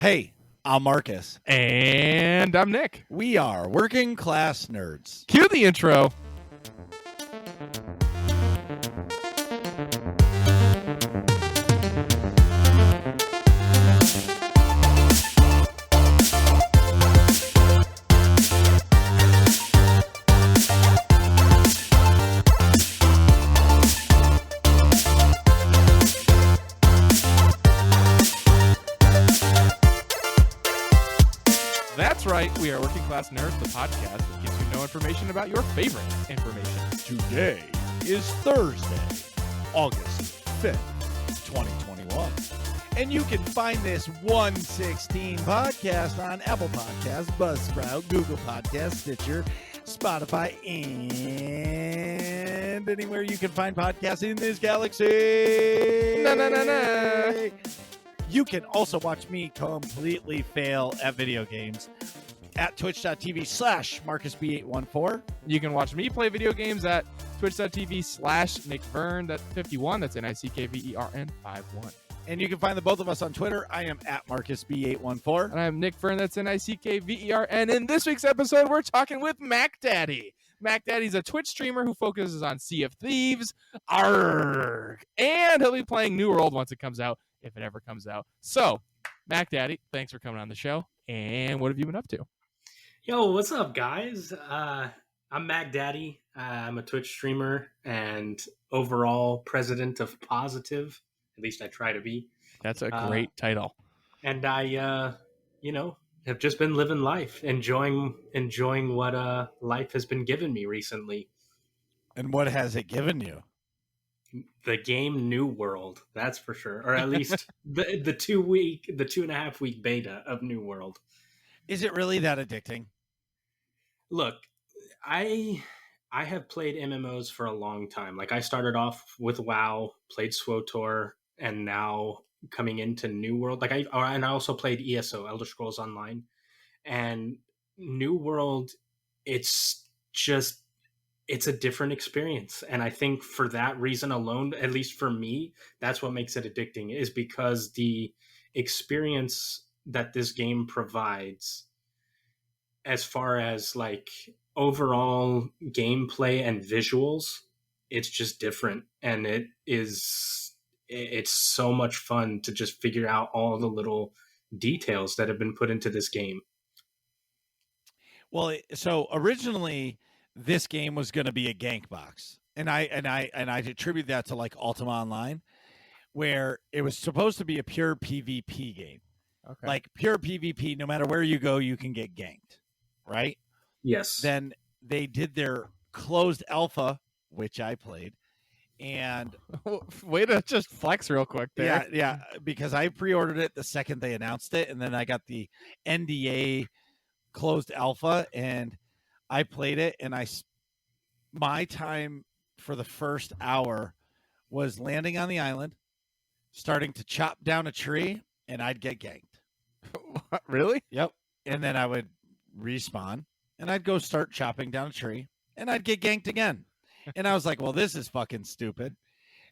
Hey, I'm Marcus. And I'm Nick. We are Working Class Nerds. Cue the intro. That's right, we are Working Class Nerds, the podcast that gives you no information about your favorite information. Today is Thursday, August 5th, 2021. And you can find this 116 podcast on Apple Podcasts, Buzzsprout, Google Podcasts, Stitcher, Spotify, and anywhere you can find podcasts in this galaxy. Na. You can also watch me completely fail at video games at twitch.tv/MarcusB814. You can watch me play video games at twitch.tv/NickVern, that's 51, that's NickVern 51. And you can find the both of us on Twitter. I am at MarcusB814. And I'm Nick Vern, that's NickVern. And in this week's episode, we're talking with Mac Daddy. Mac Daddy's a Twitch streamer who focuses on Sea of Thieves. Arrgh! And he'll be playing New World once it comes out, if it ever comes out. So, Mac Daddy, thanks for coming on the show. And what have you been up to? Yo, what's up, guys? I'm Mac Daddy. I'm a Twitch streamer and overall president of Positive. At least I try to be. That's a great title. And I, have just been living life, enjoying what life has been giving me recently. And what has it given you? The game New World, that's for sure. Or at least the 2.5 week beta of New World. Is it really that addicting? Look, I have played MMOs for a long time. Like, I started off with WoW, played SWTOR, and now coming into New World. And I also played ESO, Elder Scrolls Online. And New World, it's a different experience. And I think for that reason alone, at least for me, that's what makes it addicting, is because the experience that this game provides as far as like overall gameplay and visuals, it's just different. And it's so much fun to just figure out all the little details that have been put into this game. Well, so originally this game was going to be a gank box, and I attribute that to like Ultima Online, where it was supposed to be a pure PvP game. Okay. Like pure PvP, no matter where you go, you can get ganked, right? Yes. Then they did their closed alpha, which I played, and way to just flex real quick there. Yeah, because I pre-ordered it the second they announced it, and then I got the NDA closed alpha, and I played it, and my time for the first hour was landing on the island, starting to chop down a tree, and I'd get ganked. What, really? Yep. And then I would respawn, and I'd go start chopping down a tree, and I'd get ganked again. And I was like, well, this is fucking stupid.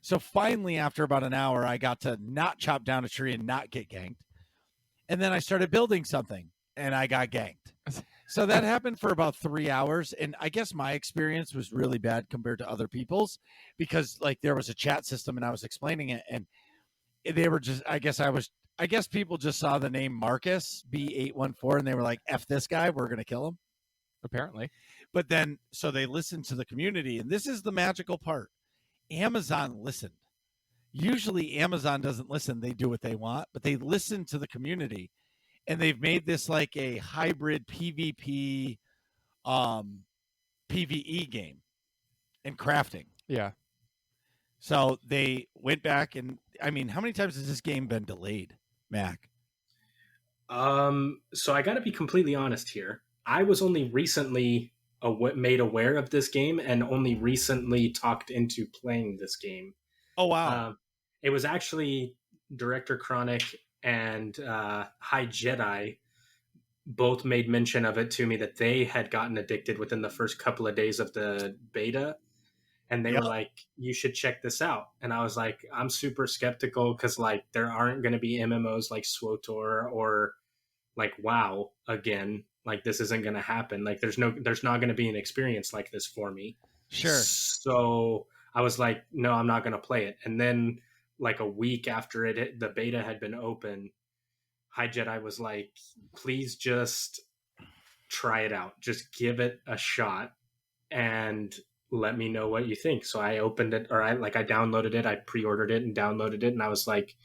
So finally, after about an hour, I got to not chop down a tree and not get ganked. And then I started building something, and I got ganked. So that happened for about 3 hours. And I guess my experience was really bad compared to other people's, because like there was a chat system and I was explaining it, and they were just, I guess people just saw the name Marcus B814 and they were like, F this guy, we're going to kill him. Apparently. But then, so they listened to the community, and this is the magical part. Amazon listened. Usually Amazon doesn't listen. They do what they want, but they listen to the community, and they've made this like a hybrid PvP, PvE game and crafting. Yeah. So they went back, and I mean, how many times has this game been delayed, Mac? So I got to be completely honest here. I was only recently made aware of this game and only recently talked into playing this game. Oh, wow. It was actually Director Chronic and High Jedi both made mention of it to me, that they had gotten addicted within the first couple of days of the beta. And they were like, you should check this out. And I was like, I'm super skeptical because like there aren't going to be MMOs like SWTOR or like WoW again. Like this isn't going to happen. Like there's not going to be an experience like this for me. Sure. So I was like, no, I'm not going to play it. And then like a week after the beta had been open, High Jedi was like, please just try it out. Just give it a shot and let me know what you think. So I opened it, or I downloaded it, I pre-ordered it and downloaded it, and I was like,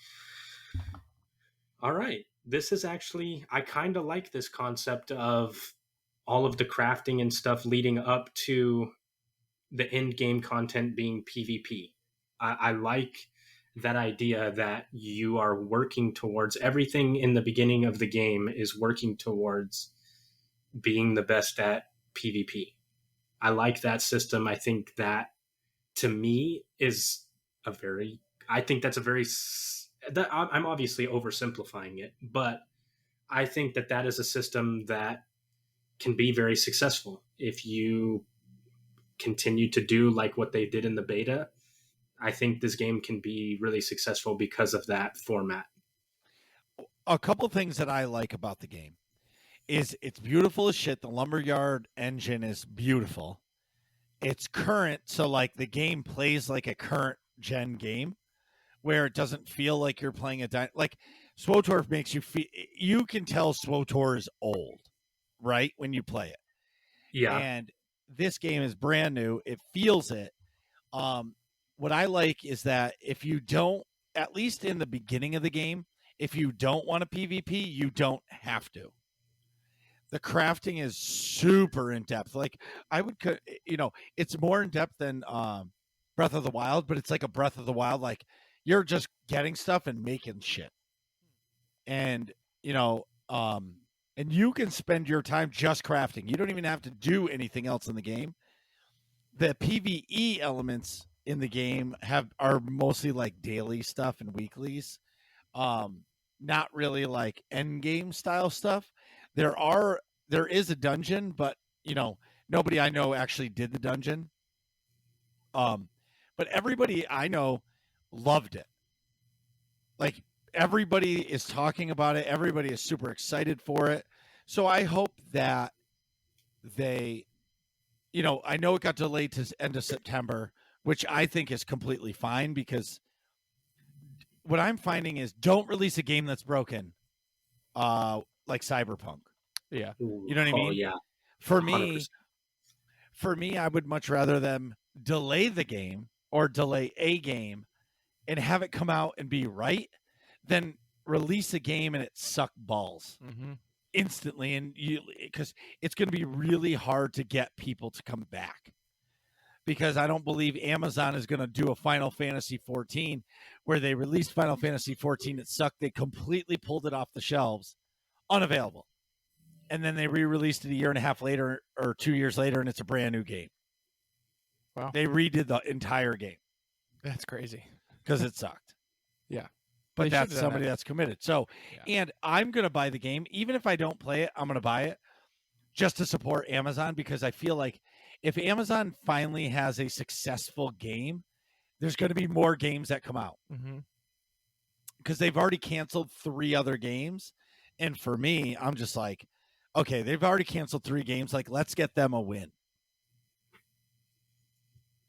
all right, this is actually, I kind of like this concept of all of the crafting and stuff leading up to the end game content being PvP. I like that idea that you are working towards everything in the beginning of the game is working towards being the best at PvP. I like that system. I think that to me is I think that's a very, I'm obviously oversimplifying it, but I think that is a system that can be very successful if you continue to do like what they did in the beta. I think this game can be really successful because of that format. A couple things that I like about the game is it's beautiful as shit. The Lumberyard engine is beautiful. It's current, so like the game plays like a current gen game, where it doesn't feel like you're playing like SWTOR makes you feel. You can tell SWTOR is old, right, when you play it. Yeah, and this game is brand new. It feels it. What I like is that if you don't, at least in the beginning of the game, if you don't want a PvP, you don't have to. The crafting is super in depth. Like I would, it's more in depth than Breath of the Wild, but it's like a Breath of the Wild. Like you're just getting stuff and making shit, and and you can spend your time just crafting. You don't even have to do anything else in the game. The PvE elements in the game are mostly like daily stuff and weeklies. Not really like end game style stuff. There is a dungeon, but nobody I know actually did the dungeon. But everybody I know loved it. Like everybody is talking about it. Everybody is super excited for it. So I hope that they, I know it got delayed to end of September, which I think is completely fine, because what I'm finding is don't release a game that's broken, like Cyberpunk. Yeah. You know what I mean? Yeah. For 100%. me, I would much rather them delay the game or delay a game and have it come out and be right than release a game and it suck balls instantly. And because it's going to be really hard to get people to come back, because I don't believe Amazon is going to do a Final Fantasy 14 where they released Final Fantasy 14. It sucked. They completely pulled it off the shelves, unavailable. And then they re-released it a year and a half later or 2 years later, and it's a brand new game. Wow. They redid the entire game That's crazy. because it sucked. Yeah. But They that's should've done somebody that. that's committed. So, Yeah. and I'm going to buy the game. Even if I don't play it, I'm going to buy it just to support Amazon, because I feel like if Amazon finally has a successful game, there's going to be more games that come out, because they've already canceled 3 other games. And for me, I'm just like, okay, they've already canceled 3 games. Like, let's get them a win.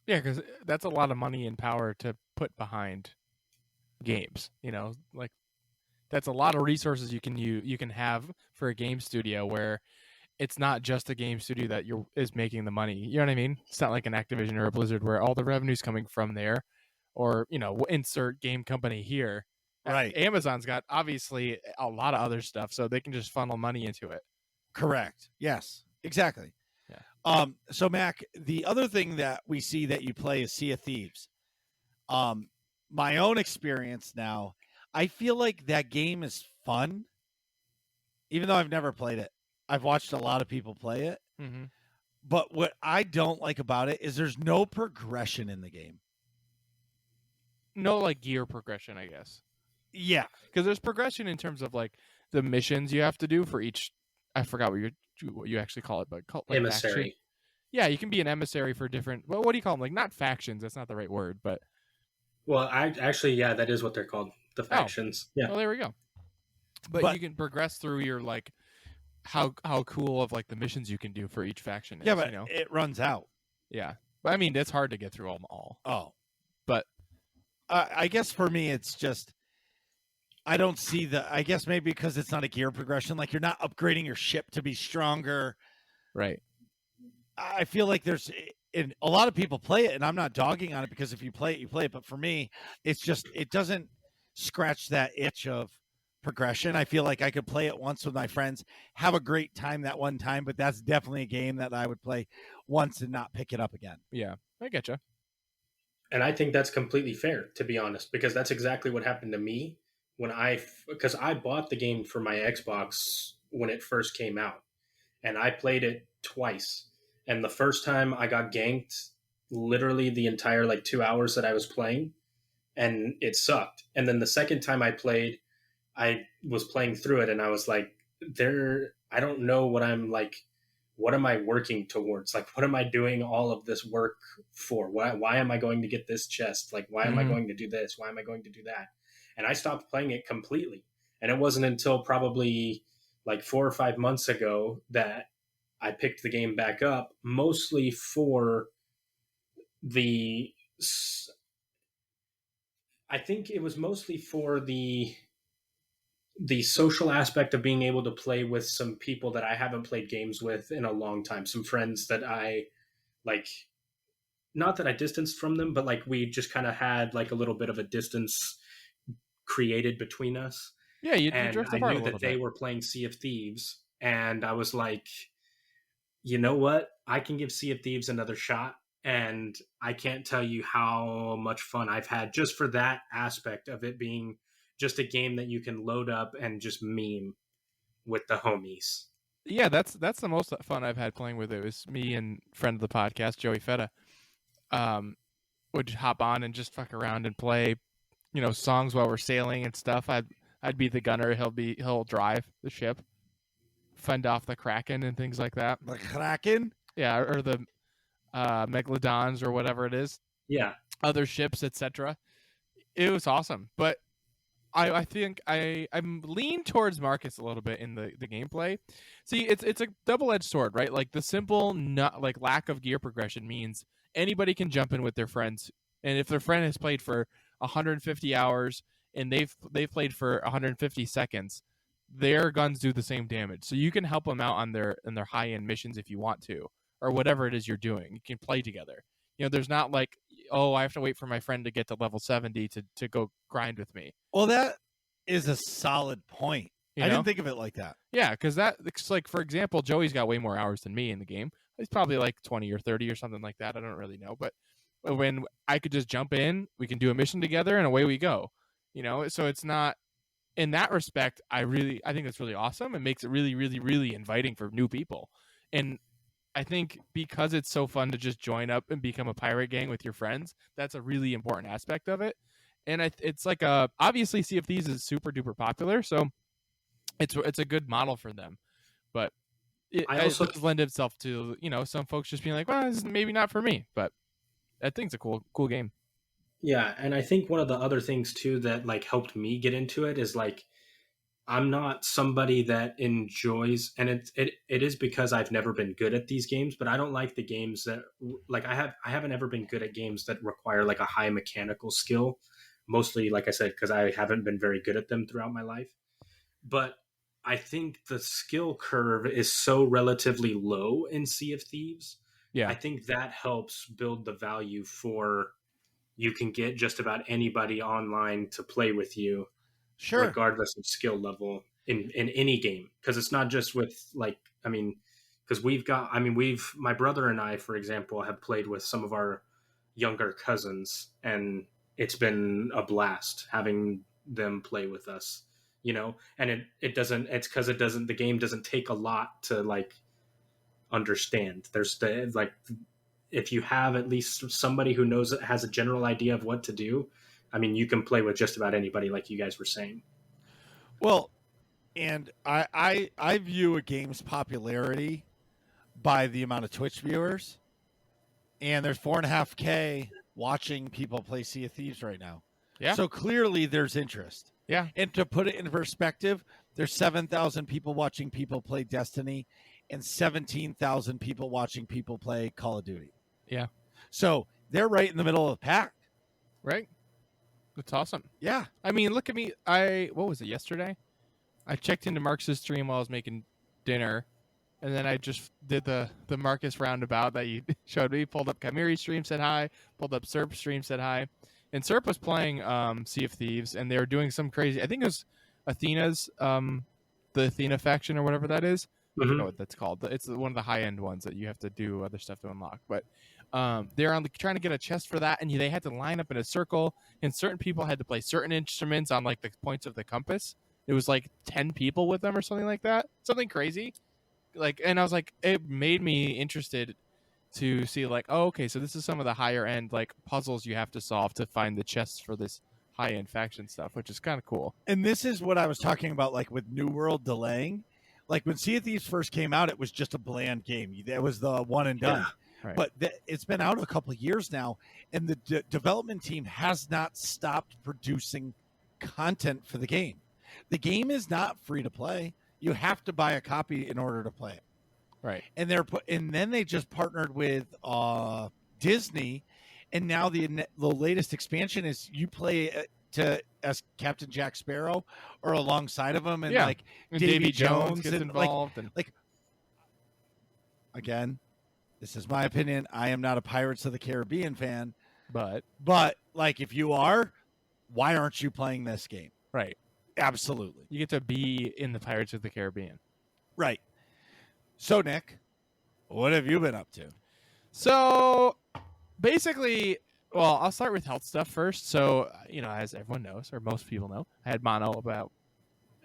Yeah, because that's a lot of money and power to put behind games. Like that's a lot of resources you can have for a game studio, where it's not just a game studio that is making the money. You know what I mean? It's not like an Activision or a Blizzard where all the revenue's coming from there, or insert game company here. Right. Amazon's got obviously a lot of other stuff, so they can just funnel money into it. Correct. Yes, exactly. Yeah. So Mac, the other thing that we see that you play is Sea of Thieves. My own experience now, I feel like that game is fun, even though I've never played it. I've watched a lot of people play it. But what I don't like about it is there's no progression in the game. No, like gear progression, I guess. Yeah. Because there's progression in terms of like the missions you have to do for each. I forgot what you actually call it, but like Emissary. faction. Yeah, you can be an emissary for different. Well, what do you call them? Like not factions. That's not the right word, but. Well, that is what they're called. The factions. Yeah. Well, there we go. But you can progress through your like how cool of like the missions you can do for each faction is, yeah, but you know? it runs out. Yeah. But I mean, it's hard to get through them all. Oh, But I guess for me, it's just I don't see I guess maybe because it's not a gear progression, like you're not upgrading your ship to be stronger. right. I feel like and a lot of people play it, and I'm not dogging on it because if you play it, you play it. But for me, it's just it doesn't scratch that itch of progression. I feel like I could play it once with my friends, have a great time that one time, but that's definitely a game that I would play once and not pick it up again. Yeah. I get you. And I think that's completely fair, to be honest, because that's exactly what happened to me when because I bought the game for my Xbox when it first came out, and I played it twice. And the first time I got ganked literally the entire like 2 hours that I was playing, and it sucked. And then the second time I played, I was playing through it and I was like, I don't know what I'm like, what am I working towards? Like, what am I doing all of this work for? Why am I going to get this chest? Like, why am I going to do this? Why am I going to do that? And I stopped playing it completely. And it wasn't until probably like 4 or 5 months ago that I picked the game back up, mostly for I think it was mostly for the social aspect of being able to play with some people that I haven't played games with in a long time. Some friends that I like, not that I distanced from them, but like we just kind of had like a little bit of a distance created between us. Yeah, you And drift I apart knew a little that they bit. were playing Sea of Thieves, and I was like, you know what? I can give Sea of Thieves another shot. And I can't tell you how much fun I've had just for that aspect of it being just a game that you can load up and just meme with the homies. Yeah, that's the most fun I've had playing with it. It was me and friend of the podcast, Joey Feta. Would hop on and just fuck around and play, you know, songs while we're sailing and stuff. I'd be the gunner. He'll drive the ship, fend off the Kraken and things like that. The Kraken? Yeah, or the Megalodons or whatever it is. Yeah. Other ships, etc. It was awesome, but I think I'm lean towards Marcus a little bit in the gameplay. See, it's a double-edged sword, right? Like the simple not like lack of gear progression means anybody can jump in with their friends, and if their friend has played for 150 hours and they've played for 150 seconds, their guns do the same damage. So you can help them out on their high-end missions if you want to, or whatever it is you're doing. You can play together. You know, there's not like, oh, I have to wait for my friend to get to level 70 to go grind with me. Well, that is a solid point. I didn't think of it like that. Yeah, because it's like, for example, Joey's got way more hours than me in the game. He's probably like 20 or 30 or something like that. I don't really know. But when I could just jump in, we can do a mission together and away we go. You know, so it's not, in that respect, I think it's really awesome. It makes it really, really, really inviting for new people. And I think because it's so fun to just join up and become a pirate gang with your friends, that's a really important aspect of it. And it's like obviously Sea of Thieves is super duper popular, so it's a good model for them. But it does lend itself to, you know, some folks just being like, well, this is maybe not for me. But I think it's a cool game. Yeah, and I think one of the other things too that like helped me get into it is like I'm not somebody that enjoys, and it is because I've never been good at these games, but I don't like the games that like I haven't ever been good at games that require like a high mechanical skill. Mostly, like I said, because I haven't been very good at them throughout my life. But I think the skill curve is so relatively low in Sea of Thieves. Yeah, I think that helps build the value for you can get just about anybody online to play with you. Sure. Regardless of skill level in any game. Because it's not just with like, I mean, because my brother and I, for example, have played with some of our younger cousins, and it's been a blast having them play with us, you know, and the game doesn't take a lot to like understand. There's like, if you have at least somebody who has a general idea of what to do, I mean, you can play with just about anybody, like you guys were saying. Well, and I view a game's popularity by the amount of Twitch viewers, and there's 4.5K watching people play Sea of Thieves right now. Yeah. So clearly there's interest. Yeah. And to put it in perspective, there's 7,000 people watching people play Destiny and 17,000 people watching people play Call of Duty. Yeah. So they're right in the middle of the pack. Right? That's awesome. Yeah. I mean, look at me. What was it, yesterday? I checked into Marcus's stream while I was making dinner, and then I just did the Marcus roundabout that you showed me. Pulled up Chimeri's stream, said hi. Pulled up Serp's stream, said hi. And Serp was playing Sea of Thieves, and they were doing some crazy. I think it was Athena's, the Athena faction or whatever that is. I don't know what that's called. It's one of the high end ones that you have to do other stuff to unlock. But they're trying to get a chest for that, and they had to line up in a circle. And certain people had to play certain instruments on like the points of the compass. It was like 10 people with them or something like that. Something crazy. Like, and I was like, it made me interested to see like, oh, okay, so this is some of the higher end like puzzles you have to solve to find the chests for this high end faction stuff, which is kind of cool. And this is what I was talking about, like with New World delaying. Like when Sea of Thieves first came out, it was just a bland game. It was the one and done. Yeah. Right. But it's been out a couple of years now, and the development team has not stopped producing content for the game. The game is not free to play. You have to buy a copy in order to play it. Right. And then they just partnered with Disney, and now the latest expansion is you play as Captain Jack Sparrow or alongside of him, and Yeah. like And Davy Davy Jones gets and, involved. again, this is my opinion. I am not a Pirates of the Caribbean fan, But like if you are, why aren't you playing this game? right. Absolutely. You get to be in the Pirates of the Caribbean. Right. So, Nick, what have you been up to? So basically, well, I'll start with health stuff first. So, as everyone knows, or most people know, I had mono about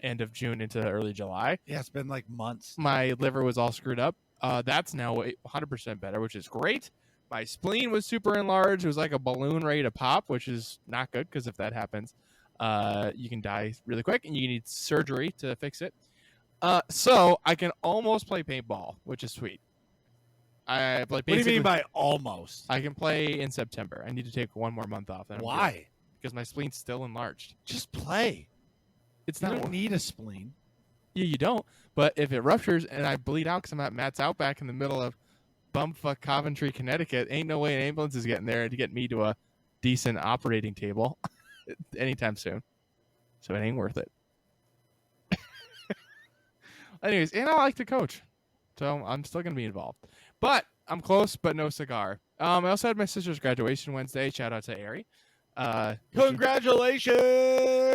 end of June into early July. Yeah, it's been like months. My liver was all screwed up. That's now 100% better, which is great. My spleen was super enlarged. It was like a balloon ready to pop, which is not good because if that happens, you can die really quick and you need surgery to fix it. So I can almost play paintball, which is sweet. I like. What do you mean by almost? I can play in September. I need to take one more month off. Then I'm good, Why? because my spleen's still enlarged. Just play. It's You not. don't need a spleen. Yeah, you don't. But if it ruptures and I bleed out because I'm at Matt's Outback in the middle of bumfuck Coventry, Connecticut, ain't no way an ambulance is getting there to get me to a decent operating table anytime soon. So it ain't worth it. Anyways, and I like to coach, so I'm still gonna be involved. But I'm close, but no cigar. I also had my sister's graduation Wednesday. Shout out to Ari. Congratulations!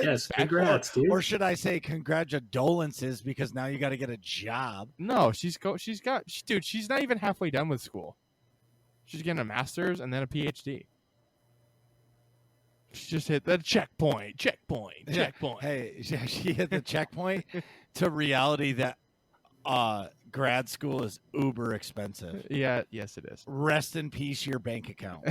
Yes, congrats, dude. Or should I say congratulations, because now you got to get a job. No, she's not even halfway done with school. She's getting a master's and then a PhD. She just hit the checkpoint. Hey, she hit the checkpoint to reality that grad school is uber expensive. Yeah, yes, it is. Rest in peace, your bank account.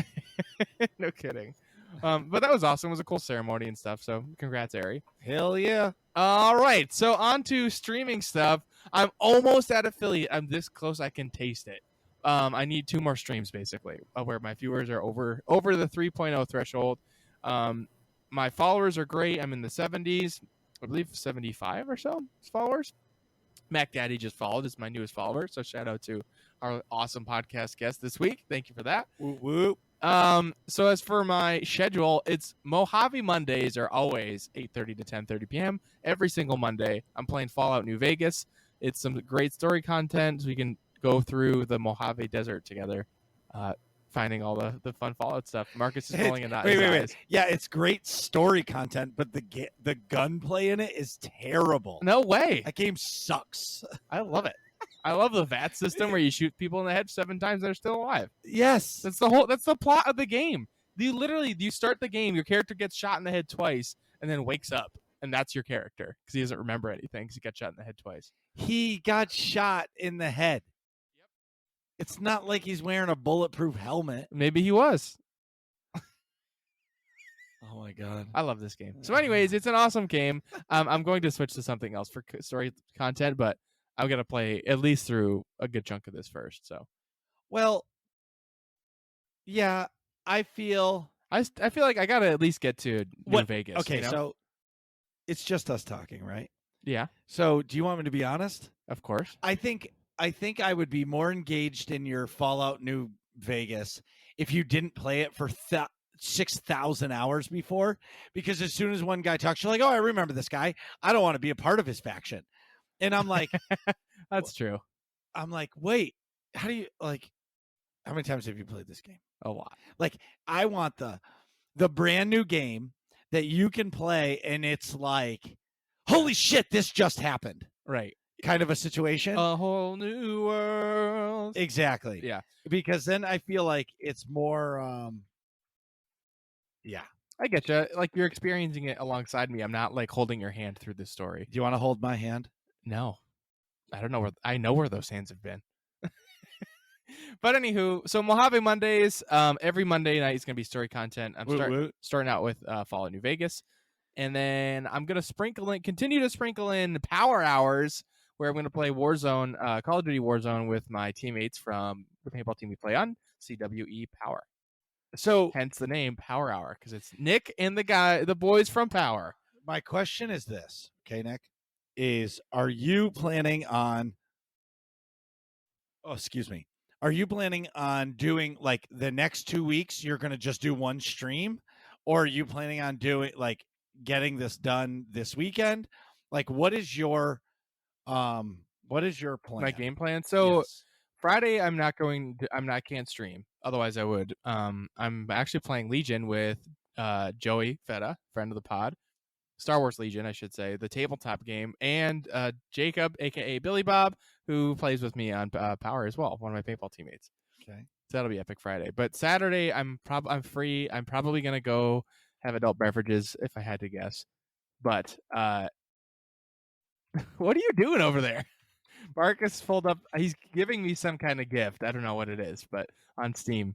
No kidding. But that was awesome. It was a cool ceremony and stuff. So congrats, Ari. Hell yeah. All right. So on to streaming stuff. I'm almost at affiliate. I'm this close. I can taste it. I need 2 more streams basically where my viewers are over the 3.0 threshold. My followers are great. I'm in the 70s. I believe 75 or so followers. Mac Daddy just followed. Is my newest follower. So shout out to our awesome podcast guest this week. Thank you for that. Whoop, whoop. So as for my schedule, it's Mojave Mondays are always 8:30 to 10:30 p.m. every single Monday. I'm playing Fallout New Vegas. It's some great story content. So we can go through the Mojave Desert together, finding all the fun Fallout stuff. Marcus is rolling a knot. Wait. Yeah, it's great story content, but the gunplay in it is terrible. No way. That game sucks. I love it. I love the VAT system where you shoot people in the head 7 times and they're still alive. Yes. That's the plot of the game. You start the game, your character gets shot in the head twice and then wakes up, and that's your character because he doesn't remember anything because he got shot in the head twice. He got shot in the head. Yep. It's not like he's wearing a bulletproof helmet. Maybe he was. Oh my god. I love this game. So anyways, it's an awesome game. I'm going to switch to something else for story content, but I'm going to play at least through a good chunk of this first. So, Well, yeah, I feel I feel like I got to at least get to New Vegas. Okay, you know? so it's just us talking, right? Yeah, So, do you want me to be honest? of course. I think I would be more engaged in your Fallout New Vegas if you didn't play it for 6,000 hours before, because as soon as one guy talks, you're like, "Oh, I remember this guy. I don't want to be a part of his faction." And I'm like, That's true. "Wait, how do you like how many times have you played this game?" A lot. Like, I want the brand new game that you can play and it's like, "Holy shit, this just happened." Right. Kind of a situation. A whole new world. Exactly. Yeah. Because then I feel like it's more yeah. I get you. Like you're experiencing it alongside me. I'm not like holding your hand through this story. Do you want to hold my hand? No, I don't know where. I know where those hands have been. But anywho, so Mojave Mondays. Every Monday night is gonna be story content. I'm Woot woot. starting out with Fallout New Vegas, and then I'm gonna continue to sprinkle in power hours where I'm gonna play Warzone, Call of Duty Warzone with my teammates from the paintball team we play on, CWE Power. So Hence the name Power Hour, because it's Nick and the boys from Power. my question is this, okay, Nick? Are you planning on Are you planning on doing like the next 2 weeks you're gonna just do one stream? Or are you planning on doing like getting this done this weekend? Like what is your plan? My game plan. So Yes. Friday, can't stream. Otherwise, I would. I'm actually playing Legion with Joey Feta, friend of the pod, Star Wars Legion, I should say, the tabletop game, and Jacob, aka Billy Bob, who plays with me on Power as well, one of my paintball teammates. Okay. So that'll be epic Friday. But Saturday, I'm free. I'm probably gonna go have adult beverages if I had to guess. But what are you doing over there? Marcus pulled up. He's giving me some kind of gift. I don't know what it is, but on Steam.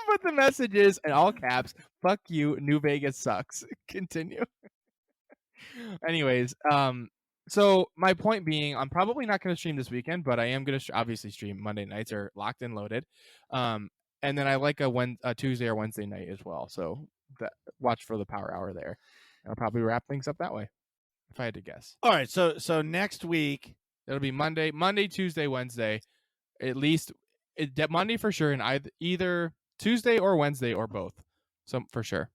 But the message is in all caps, "Fuck you, New Vegas sucks." Continue. Anyways, so my point being, I'm probably not going to stream this weekend, but I am going to obviously stream Monday nights are locked and loaded. And then I like a Tuesday or Wednesday night as well. So watch for the power hour there. I'll probably wrap things up that way, if I had to guess. All right, so next week It'll be Monday, Tuesday, Wednesday, at least Monday for sure, and either Tuesday or Wednesday or both. So for sure.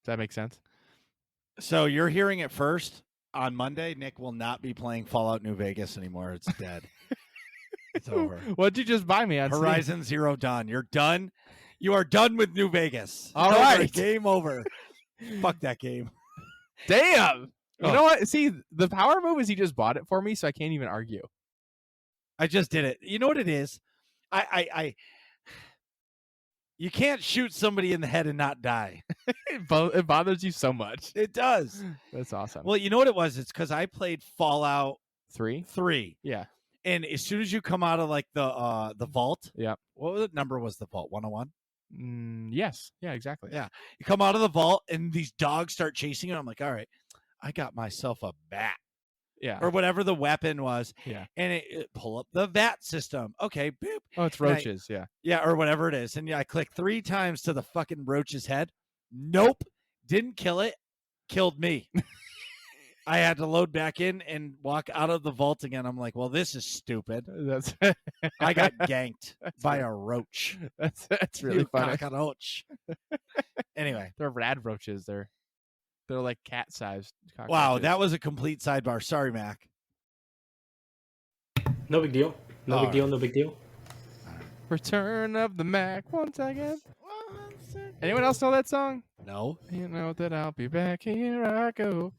Does that make sense? So you're hearing it first. On Monday, Nick will not be playing Fallout New Vegas anymore. It's dead. It's over. What'd you just buy me on Steam? Horizon Zero Dawn. You're done. You are done with New Vegas. All Over. right. Game over. Fuck that game. Damn. You Oh. know what? See, the power move is he just bought it for me, so I can't even argue. I just did it. You know what it is? I you can't shoot somebody in the head and not die. It bothers you so much. It does. That's awesome. Well, you know what it was? It's because I played Fallout 3? 3. Yeah. And as soon as you come out of like the vault, Yeah. What number was the vault? 101? Yes. Yeah, exactly. Yeah. You come out of the vault and these dogs start chasing you. I'm like, all right, I got myself a bat Yeah. or whatever the weapon was. Yeah. And it pull up the VAT system. Okay, boop. Oh, it's And I- roaches. Yeah. Yeah, or whatever it is. And I click 3 times to the fucking roach's head. Nope. Didn't kill it. Killed me. I had to load back in and walk out of the vault again. I'm like, well, this is stupid. That's I got ganked That's by right. a roach. that's really You funny. cockroach. Anyway, They're rad roaches. They're like cat sized. wow, that was a complete sidebar. Sorry, Mac. No big deal. No All big deal. No big deal. Return of the Mac once again. Anyone else know that song? No. You know that I'll be back, here I go.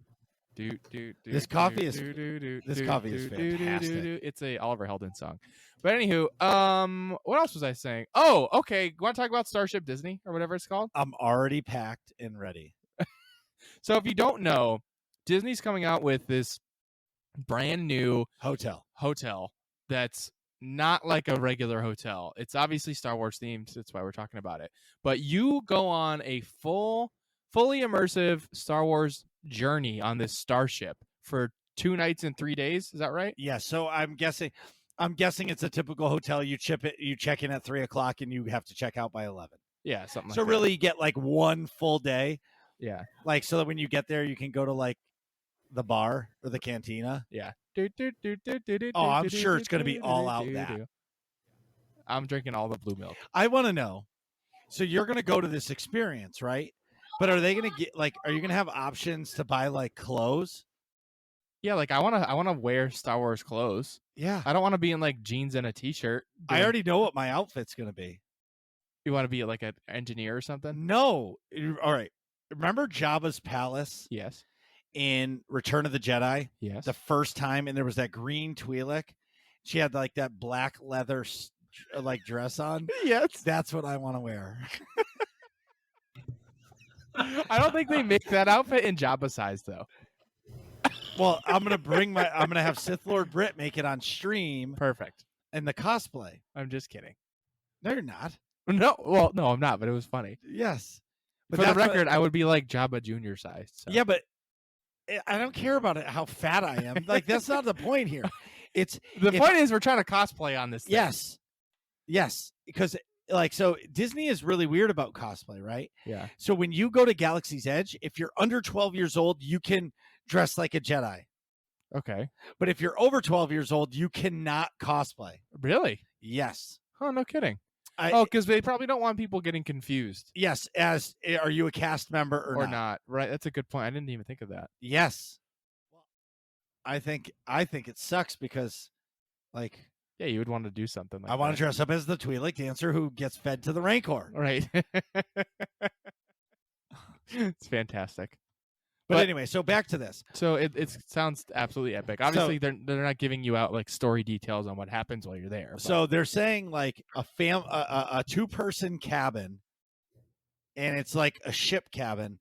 This coffee is fantastic. It's a Oliver Heldens song. But anywho, what else was I saying? Oh, okay. Want to talk about Starship Disney or whatever it's called? I'm already packed and ready. So if you don't know, Disney's coming out with this brand new Hotel. hotel that's not like a regular hotel. It's obviously Star Wars themed. That's why we're talking about it. But you go on a fully immersive Star Wars journey on this starship for 2 nights and 3 days. Is that right? Yeah, so I'm guessing it's a typical hotel. You check in at 3:00 and you have to check out by 11. Yeah, something like So that. really you get like one full day. Yeah. Like so that when you get there, you can go to like the bar or the cantina. Yeah. Oh, I'm sure it's gonna be all out that. I'm drinking all the blue milk. I want to know. So you're gonna go to this experience, right? But are they gonna get like? Are you gonna have options to buy like clothes? Yeah, like I wanna wear Star Wars clothes. Yeah, I don't want to be in like jeans and a t-shirt. I already know what my outfit's gonna be. You want to be like an engineer or something? No, all right. Remember Jabba's palace Yes. in Return of the Jedi? Yes. The first time, and there was that green Twi'lek. She had like that black leather like dress on. Yes. That's what I want to wear. I don't think they make that outfit in Jabba size though. Well, I'm gonna have Sith Lord Brit make it on stream Perfect. in the cosplay. I'm just kidding. No, you're not. No, well, no, I'm not, but it was funny. Yes. For the that's what- record, I would be like Jabba Junior size. So. Yeah, but I don't care about it. How fat I am. Like that's not the point here. It's The if- point is, we're trying to cosplay on this. Thing. yes, because like so Disney is really weird about cosplay, right? Yeah. So when you go to Galaxy's Edge, if you're under 12 years old, you can dress like a Jedi. Okay. But if you're over 12 years old, you cannot cosplay. Really? Yes. Oh, no kidding. I, Because they probably don't want people getting confused yes. As are you a cast member or not? Right. That's a good point. I didn't even think of that. Yes. I think it sucks because, like, Yeah, you would want to do something like I want that. to dress up as the Twi'lek dancer who gets fed to the Rancor. Right. It's fantastic. But But- anyway, so back to this. So it sounds absolutely epic. Obviously, they're not giving you out like story details on what happens while you're there. but- So they're saying like a 2-person cabin, and it's like a ship cabin,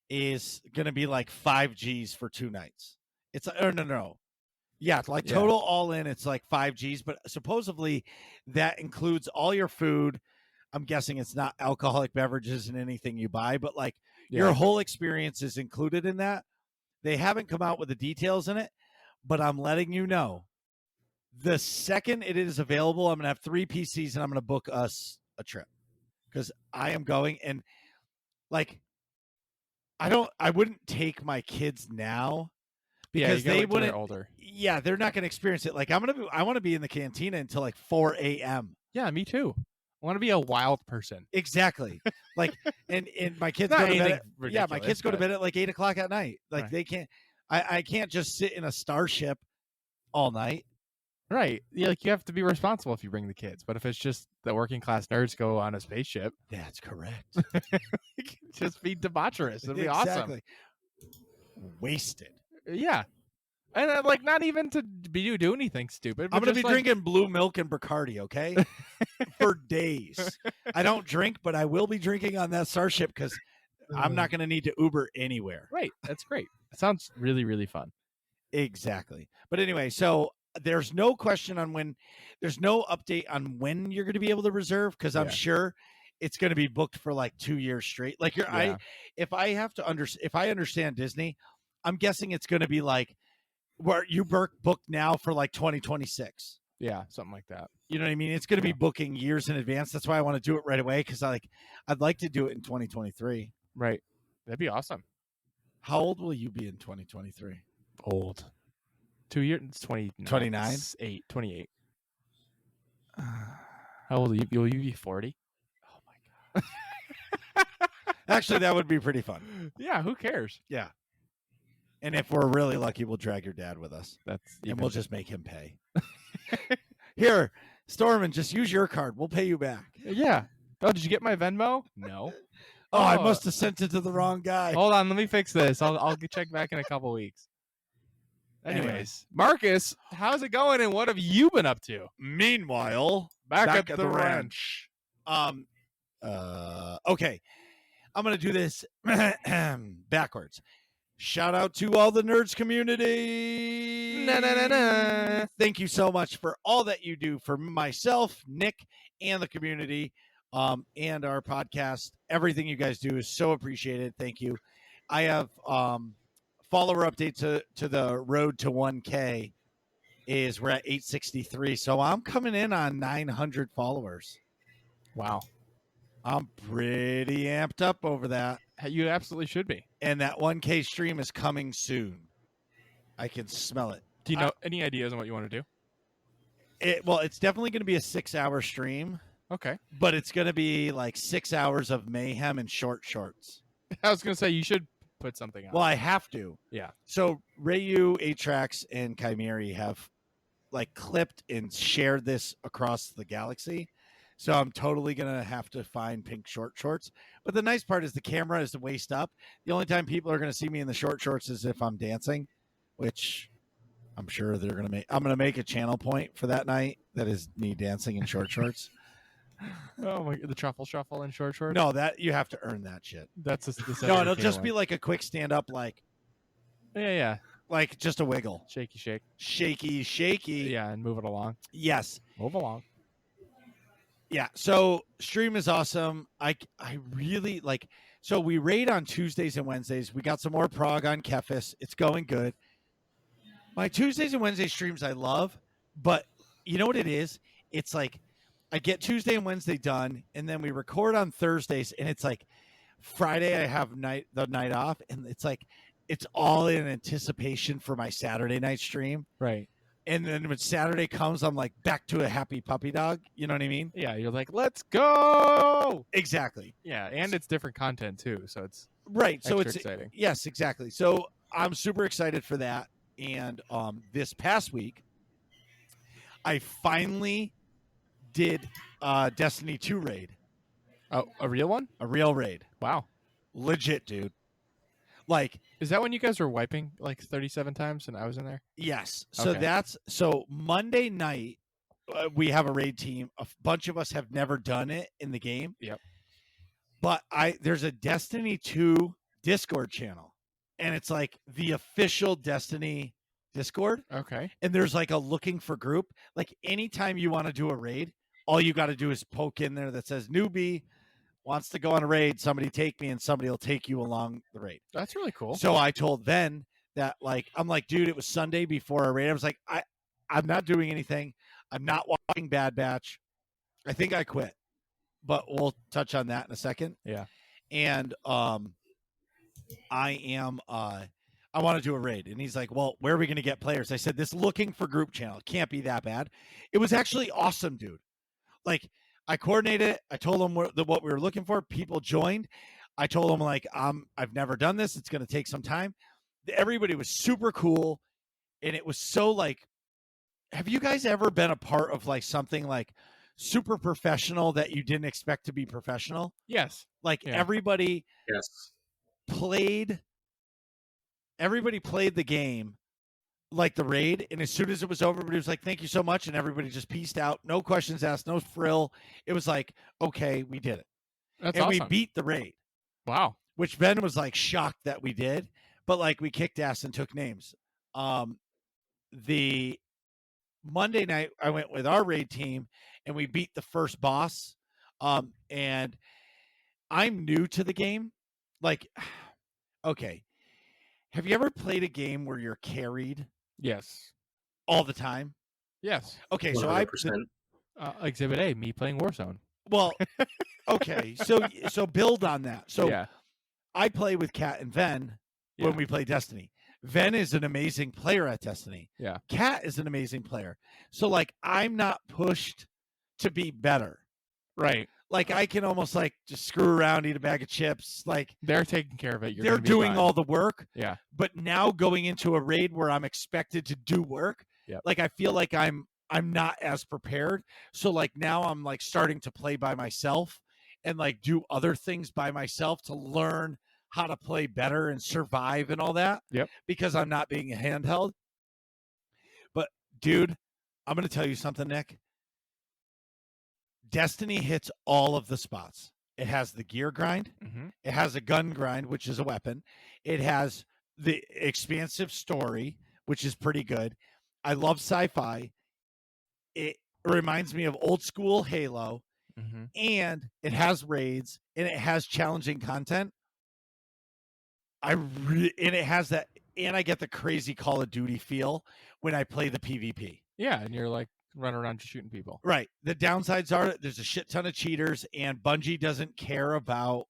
is going to be like 5 Gs for 2 nights. It's no. Yeah, like Yeah. total all in, it's like 5 Gs, but supposedly that includes all your food. I'm guessing it's not alcoholic beverages and anything you buy, but like your Yeah. whole experience is included in that. They haven't come out with the details in it, but I'm letting you know. The second it is available, I'm going to have 3 PCs and I'm going to book us a trip because I am going. And like, I wouldn't take my kids now because you gotta they wait till they're wouldn't. older. Yeah, they're not going to experience it. Like I want to be in the cantina until like 4 a.m. Yeah, me too. I want to be a wild person. Exactly. Like, and my kids Not go to bed. anything Yeah, my ridiculous, kids go to but- bed at like 8 o'clock at night. Like Right. they can't. I can't just sit in a starship all night. Right. Yeah, like you have to be responsible if you bring the kids. But if it's just the working class nerds go on a spaceship, That's correct. just be debaucherous. It'd be awesome. Exactly. Wasted. Yeah. And like not even to do anything stupid. I'm but gonna be just, like, drinking blue milk and Bacardi, okay, for days. I don't drink, but I will be drinking on that starship because I'm not gonna need to Uber anywhere. Right. That's great. It sounds really, really fun. Exactly. But anyway, so there's no question on when. There's no update on when you're going to be able to reserve because I'm Yeah. sure it's going to be booked for like 2 years straight. Like Yeah. if I understand Disney, I'm guessing it's going to be like where you booked now for like 2026. Yeah, something like that. You know what I mean? It's going to be Yeah. booking years in advance. That's why I want to do it right away because I'd like to do it in 2023. Right. That'd be awesome. How old will you be in 2023? Old. 2 years. It's 29. 29? 28. How old are you? Will you be 40? Oh my god. Actually, that would be pretty fun. Yeah, who cares? Yeah. And if we're really lucky, we'll drag your dad with us. That's And we'll just make him pay. Here, Stormin, just use your card. We'll pay you back. Yeah. Oh, did you get my Venmo? No. Oh, I Oh. must have sent it to the wrong guy. Hold on, let me fix this. I'll check back in a couple weeks. Anyway. Anyways, Marcus, how's it going and what have you been up to? Meanwhile, Back at the ranch. Okay. I'm gonna do this backwards. Shout out to all the nerds community. Na, na, na, na. Thank you so much for all that you do for myself, Nick, and the community, and our podcast. Everything you guys do is so appreciated. Thank you. I have follower update to the road to 1K is we're at 863. So I'm coming in on 900 followers. Wow. I'm pretty amped up over that. You absolutely should be. And that 1K stream is coming soon. I can smell it. Do you know any ideas on what you want to do? Well, it's definitely going to be a 6-hour stream, Okay. but it's going to be like 6 hours of mayhem and short shorts. I was going to say you should put something on. Well, I have to. Yeah. So Rayu, Atrax, and Chimeri have like clipped and shared this across the galaxy. So I'm totally going to have to find pink short shorts. But the nice part is the camera is waist up. The only time people are going to see me in the short shorts is if I'm dancing, which I'm sure they're going to make. I'm going to make a channel point for that night. That is me dancing in short shorts. Oh my! The truffle shuffle in short shorts. No, that you have to earn that shit. That's the No, it'll just be like a quick stand up, like yeah, just a wiggle, shaky shake. shaky. Yeah, and move it along. Yes. Move along. Yeah. So stream is awesome. I really like. So we raid on Tuesdays and Wednesdays. We got some more prog on Kefis. It's going good. My Tuesdays and Wednesday streams I love, but you know what it is? It's like I get Tuesday and Wednesday done, and then we record on Thursdays, and it's like Friday I have the night off, and it's like it's all in anticipation for my Saturday night stream. Right. And then when Saturday comes, I'm like back to a happy puppy dog. You know what I mean? Yeah, you're like, let's go. Exactly. Yeah, and it's different content too, so it's Right. So extra it's exciting. Yes, exactly. So I'm super excited for that. And this past week, I finally did Destiny 2 raid, Oh, a real one? a real raid. Wow. Legit, dude. Like, Is that when you guys were wiping like 37 times and I was in there? yes. So Okay. so Monday night, we have a raid team. A bunch of us have never done it in the game. Yep. But there's a Destiny 2 Discord channel, and it's like the official Destiny Discord. Okay. And there's like a looking for group. Like anytime you want to do a raid, all you got to do is poke in there that says newbie wants to go on a raid. Somebody take me, and somebody will take you along the raid. That's really cool. So I told Ben that I'm like, dude, it was Sunday before our raid. I was like, I'm not doing anything. I'm not watching Bad Batch. I think I quit, but we'll touch on that in a second. Yeah. And I want to do a raid. And he's like, well, where are we going to get players? I said, this looking for group channel. It can't be that bad. It was actually awesome, dude. Like, I coordinated it. I told them what we were looking for. People joined. I told them, like, I've never done this. It's going to take some time. Everybody was super cool. And it was so, like, have you guys ever been a part of, like, something, like, super professional that you didn't expect to be professional? Yes. Like, Yeah. everybody Yes. played the game like the raid, and as soon as it was over, everybody was like, thank you so much, and everybody just pieced out. No questions asked, no frill. It was like, okay, we did it. That's And awesome. we beat the raid, Wow. which Ben was like shocked that we did, but like we kicked ass and took names. The Monday night I went with our raid team and we beat the first boss. And I'm new to the game. Like, okay. Have you ever played a game where you're carried Yes. all the time? Yes. Okay, 100%. Exhibit A, me playing Warzone. well, okay, so build on that. So yeah. I play with Kat and Ven Yeah. when we play Destiny. Ven is an amazing player at Destiny. Yeah. Kat is an amazing player. So like I'm not pushed to be better. Right. Like I can almost like just screw around, eat a bag of chips. Like They're taking care of it. they're doing all the work. Yeah. But now going into a raid where I'm expected to do work, Yep. like I feel like I'm not as prepared. So like now I'm like starting to play by myself and like do other things by myself to learn how to play better and survive and all that. Yep. Because I'm not being handheld. But dude, I'm gonna tell you something, Nick. Destiny hits all of the spots. It has the gear grind. Mm-hmm. It has a gun grind, which is a weapon. It has the expansive story, which is pretty good. I love sci-fi. It reminds me of old school Halo, Mm-hmm. and it has raids, and it has challenging content. And it has that, and I get the crazy Call of Duty feel when I play the PvP. Yeah, and you're like running around just shooting people. Right. The downsides are there's a shit ton of cheaters, and Bungie doesn't care about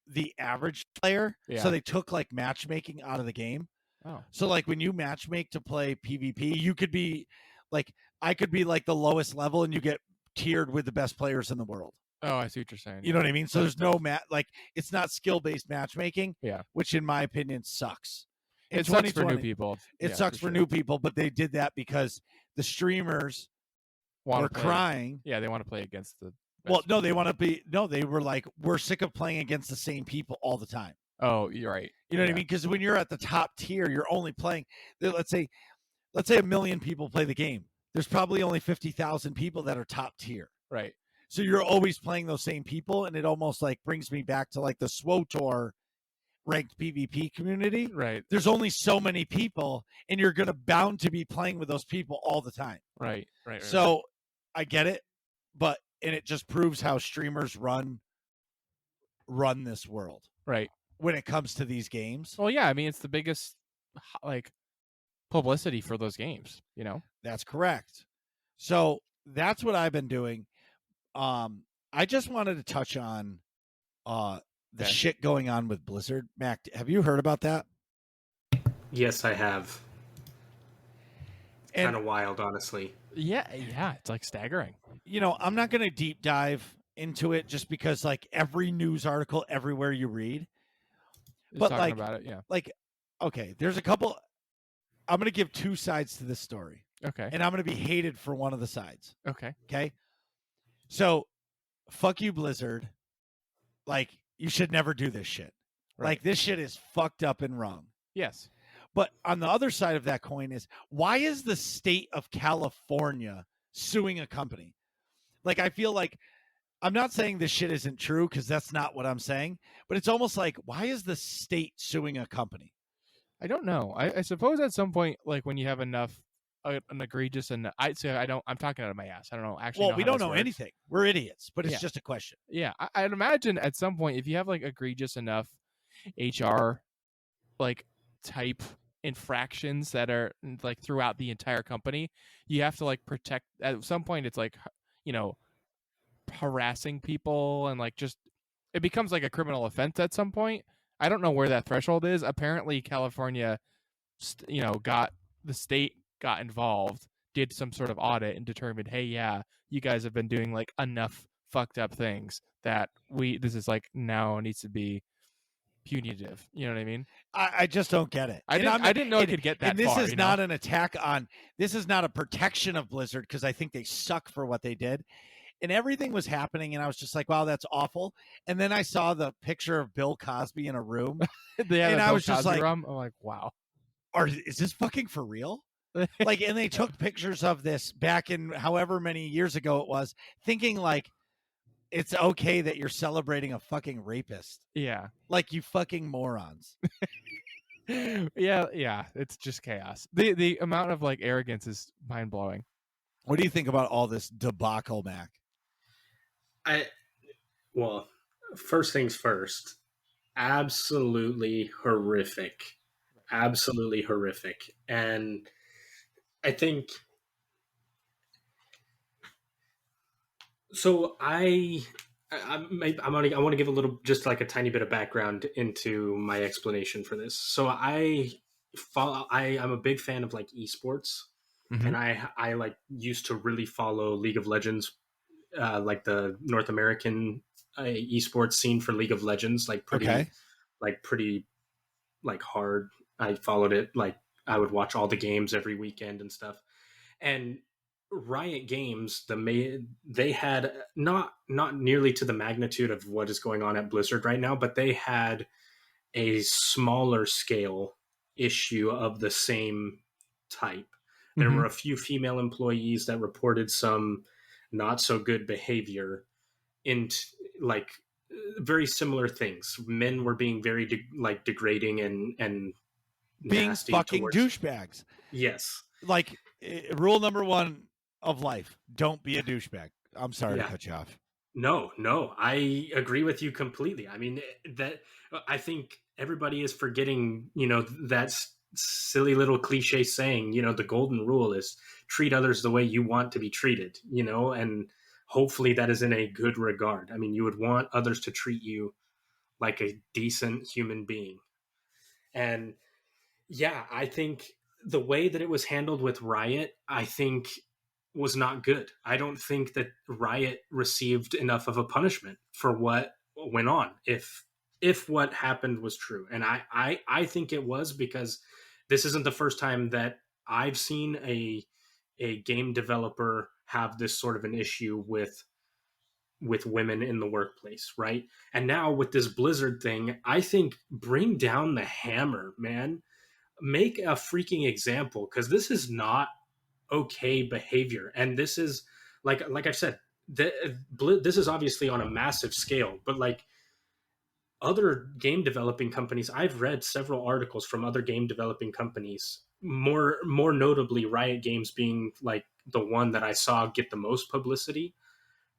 like the average player. Yeah. So they took like matchmaking out of the game. Oh, So like when you matchmake to play PvP, you could be like I could be like the lowest level and you get tiered with the best players in the world. oh, I see what you're saying. You know what I mean? So there's no like it's not skill-based matchmaking, Yeah. which in my opinion sucks. In It sucks for new 2020 people. It Yeah, sucks for sure. new people, but they did that because the streamers Wanna were play- crying. Yeah, they want to play against the. Well, best no, they people. want to be no, they were like, we're sick of playing against the same people all the time. Oh, you're right. You know what I Yeah. mean? Because when you're at the top tier, you're only playing. Let's say 1 million people play the game. There's probably only 50,000 people that are top tier. Right. So you're always playing those same people, and it almost like brings me back to like the SWOTOR ranked PvP community. Right. There's only so many people, and you're gonna bound to be playing with those people all the time. Right. Right. So I get it, but and it just proves how streamers run this world right. when it comes to these games. Well, yeah. I mean, it's the biggest like publicity for those games. You know. That's correct. So that's what I've been doing. I just wanted to touch on the Okay. shit going on with Blizzard. Mac, have you heard about that? Yes, I have. And Kind of wild, honestly. Yeah. Yeah. It's like staggering. you know, I'm not going to deep dive into it just because like every news article everywhere you read. Just But, talking like, about it. Yeah. Like, okay, there's a couple. I'm going to give two sides to this story, Okay. and I'm going to be hated for one of the sides. Okay. Okay. So, fuck you, Blizzard. Like, you should never do this shit. Right. Like, this shit is fucked up and wrong. Yes. But on the other side of that coin is why is the state of California suing a company? Like, I feel like I'm not saying this shit isn't true because that's not what I'm saying, but it's almost like why is the state suing a company? I don't know. I suppose at some point, like when you have enough, an egregious, and I'd say I'm talking out of my ass. I don't know. Actually, Well, we how don't this know works. anything. We're idiots, but it's Yeah. just a question. Yeah, I'd imagine at some point if you have like egregious enough HR like type infractions that are like throughout the entire company, you have to like protect. At some point, it's like harassing people and like just it becomes like a criminal offense at some point. I don't know where that threshold is. Apparently, California, got the state got involved, did some sort of audit, and determined, hey, yeah, you guys have been doing like enough fucked up things that this is like now needs to be punitive. You know what I mean? I just don't get it. I And didn't know it and- could get that and this far. is you know? not an attack on. This is not a protection of Blizzard because I think they suck for what they did. And everything was happening, and I was just like, "Wow, that's awful." And then I saw the picture of Bill Cosby in a room, They had and a I Bill was just Cosby like- rum. I'm like, wow. or is this fucking for real? Like, and they took pictures of this back in however many years ago it was, thinking like it's okay that you're celebrating a fucking rapist. Yeah. Like, you fucking morons. yeah. It's just chaos. The amount of like arrogance is mind blowing. What do you think about all this debacle, Mac? Well, first things first, absolutely horrific. Absolutely horrific. And I think so. I want to give a little, just like a tiny bit of background into my explanation for this. So I'm a big fan of like esports, Mhm. and I like used to really follow League of Legends, like the North American esports scene for League of Legends, like pretty like hard. I followed it, like I would watch all the games every weekend and stuff. And Riot Games, they had not nearly to the magnitude of what is going on at Blizzard right now, but they had a smaller scale issue of the same type. There Mhm. were a few female employees that reported some not so good behavior in like very similar things. Men were being very degrading and Being nasty fucking towards- douchebags. Yes. Like, rule number one of life: don't be a douchebag. I'm sorry Yeah. to cut you off. No, I agree with you completely. I mean, that I think everybody is forgetting, that silly little cliche saying, the golden rule is treat others the way you want to be treated, and hopefully that is in a good regard. I mean, you would want others to treat you like a decent human being. And yeah, I think the way that it was handled with Riot, I think was not good. I don't think that Riot received enough of a punishment for what went on. If what happened was true, and I think it was, because this isn't the first time that I've seen a game developer have this sort of an issue with women in the workplace, right? And now with this Blizzard thing, I think bring down the hammer, man. Make a freaking example, because this is not okay behavior, and this is like I said, this is obviously on a massive scale, but like other game developing companies, I've read several articles from other game developing companies, more notably Riot Games being like the one that I saw get the most publicity.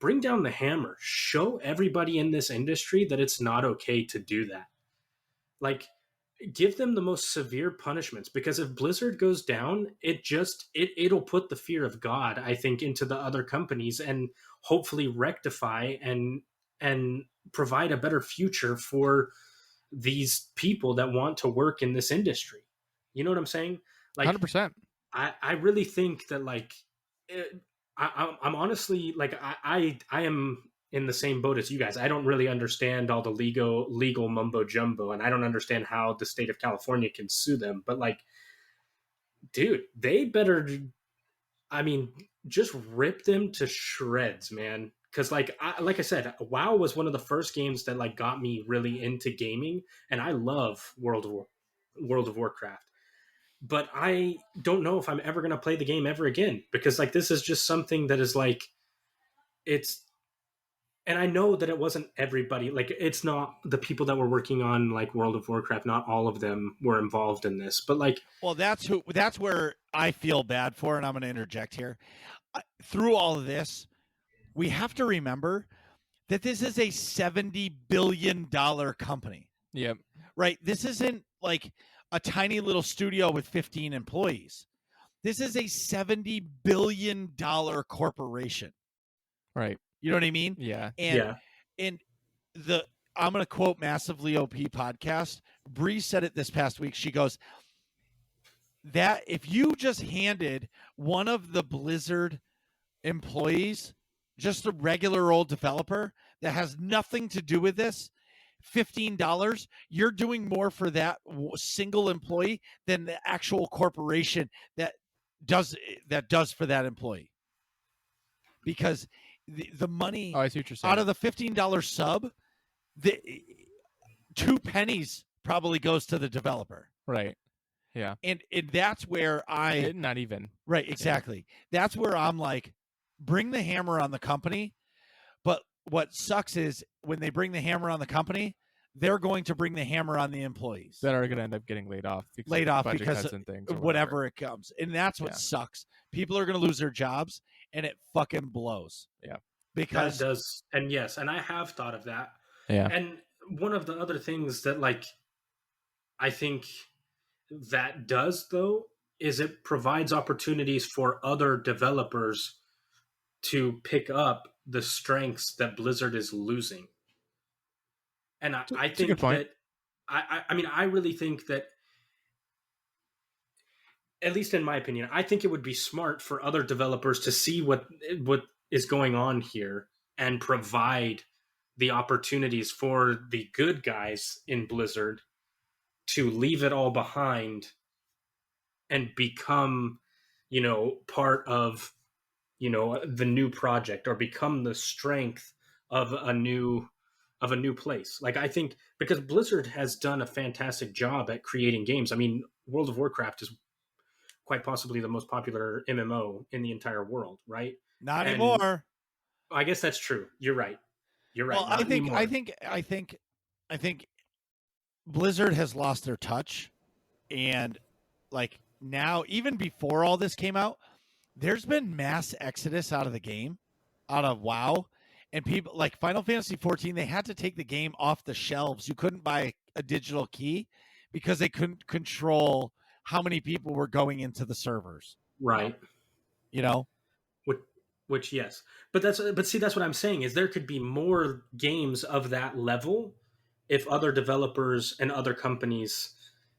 Bring down the hammer. Show everybody in this industry that it's not okay to do that. Like, give them the most severe punishments, because if Blizzard goes down, it'll put the fear of God, I think, into the other companies, and hopefully rectify and provide a better future for these people that want to work in this industry. You know what I'm saying? Like, 100%. I really think that, like, I'm honestly, like, I am in the same boat as you guys. I don't really understand all the legal mumbo jumbo, and I don't understand how the state of California can sue them. But like, dude, they better, I mean, just rip them to shreds, man. Because like I said, WoW was one of the first games that like got me really into gaming, and I love World of Warcraft. But I don't know if I'm ever going to play the game ever again, because like this is just something that is like, it's, and I know that it wasn't everybody, like it's not the people that were working on like World of Warcraft, not all of them were involved in this, but like, Well, that's where I feel bad for, and I'm going to interject here. Through all of this, we have to remember that this is a $70 billion company, Yep. right? This isn't like a tiny little studio with 15 employees. This is a $70 billion corporation. Right. You know what I mean? Yeah. And yeah, and I'm going to quote Massively OP podcast. Bree said it this past week. She goes, that if you just handed one of the Blizzard employees, just a regular old developer that has nothing to do with this, $15, you're doing more for that single employee than the actual corporation that does for that employee. Because the money Oh, I see what you're saying. out of the $15 sub, the 2 pennies probably goes to the developer. Right. Yeah. And that's where Not even. right, exactly. That's where I'm like, bring the hammer on the company. But what sucks is when they bring the hammer on the company, they're going to bring the hammer on the employees. That are going to end up getting laid off. Budget Because cuts and things. Or whatever it comes. And that's what sucks. People are going to lose their jobs, and it fucking blows. Yeah. Because that does. And yes, and I have thought of that. Yeah. And one of the other things that like I think that does, though, is it provides opportunities for other developers to pick up the strengths that Blizzard is losing. And I think that I mean, I really think that, at least in my opinion, I think it would be smart for other developers to see what is going on here and provide the opportunities for the good guys in Blizzard to leave it all behind and become, part of, the new project, or become the strength of a new place. Like, I think because Blizzard has done a fantastic job at creating games. I mean, World of Warcraft is quite possibly the most popular MMO in the entire world, right? not anymore. I guess that's true. You're right. Well, I think Blizzard has lost their touch, and like now, even before all this came out, there's been mass exodus out of the game, out of WoW, and people like Final Fantasy 14. They had to take the game off the shelves. You couldn't buy a digital key because they couldn't control how many people were going into the servers. Right. Which yes, but that's what I'm saying is there could be more games of that level if other developers and other companies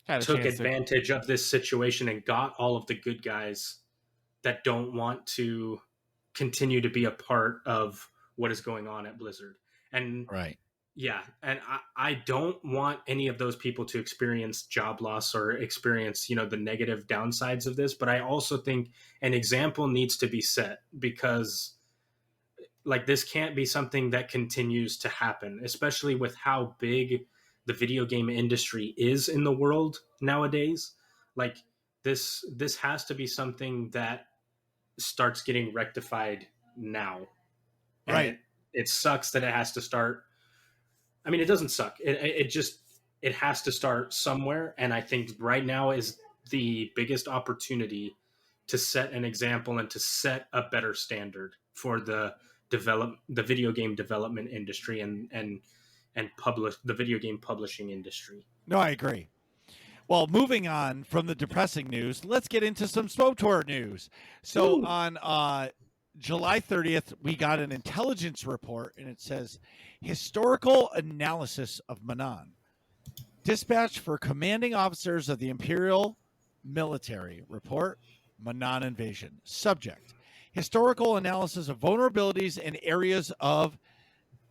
Had a took chance to- advantage of this situation and got all of the good guys that don't want to continue to be a part of what is going on at Blizzard. And Right. yeah, and I don't want any of those people to experience job loss or experience, the negative downsides of this. But I also think an example needs to be set, because like this can't be something that continues to happen, especially with how big the video game industry is in the world nowadays. Like this has to be something that starts getting rectified now. And Right. it sucks that it has to start. I mean, it doesn't suck. It has to start somewhere, and I think right now is the biggest opportunity to set an example and to set a better standard for the video game development industry and publish the video game publishing industry. No, I agree. Well, moving on from the depressing news, let's get into some SWTOR news. So on July 30th, we got an intelligence report, and it says historical analysis of Manaan. Dispatch for commanding officers of the Imperial Military report, Manaan invasion. Subject, historical analysis of vulnerabilities and areas of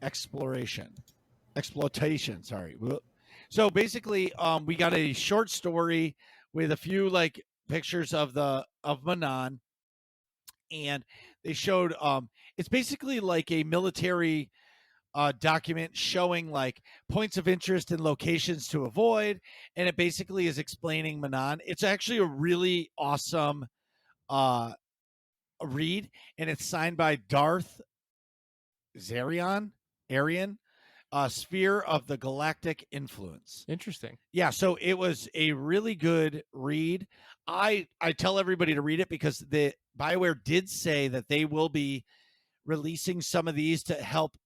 exploitation. Sorry. So basically, we got a short story with a few like pictures of Manaan, and they showed it's basically like a military document showing like points of interest and locations to avoid, and it basically is explaining Manaan. It's actually a really awesome read, and it's signed by Darth Arian, Sphere of the Galactic Influence. Interesting. Yeah, so it was a really good read. I tell everybody to read it because the BioWare did say that they will be releasing some of these to help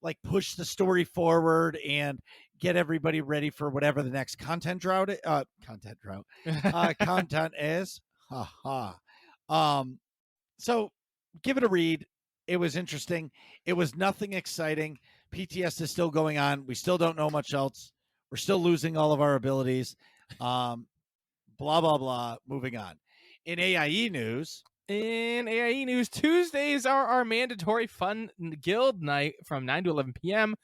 like push the story forward and get everybody ready for whatever the next content is. So give it a read. It was interesting. It was nothing exciting. PTS is still going on. We still don't know much else. We're still losing all of our abilities. Blah, blah, blah. Moving on. In AIE news, Tuesdays are our mandatory fun guild night from 9 to 11 p.m.,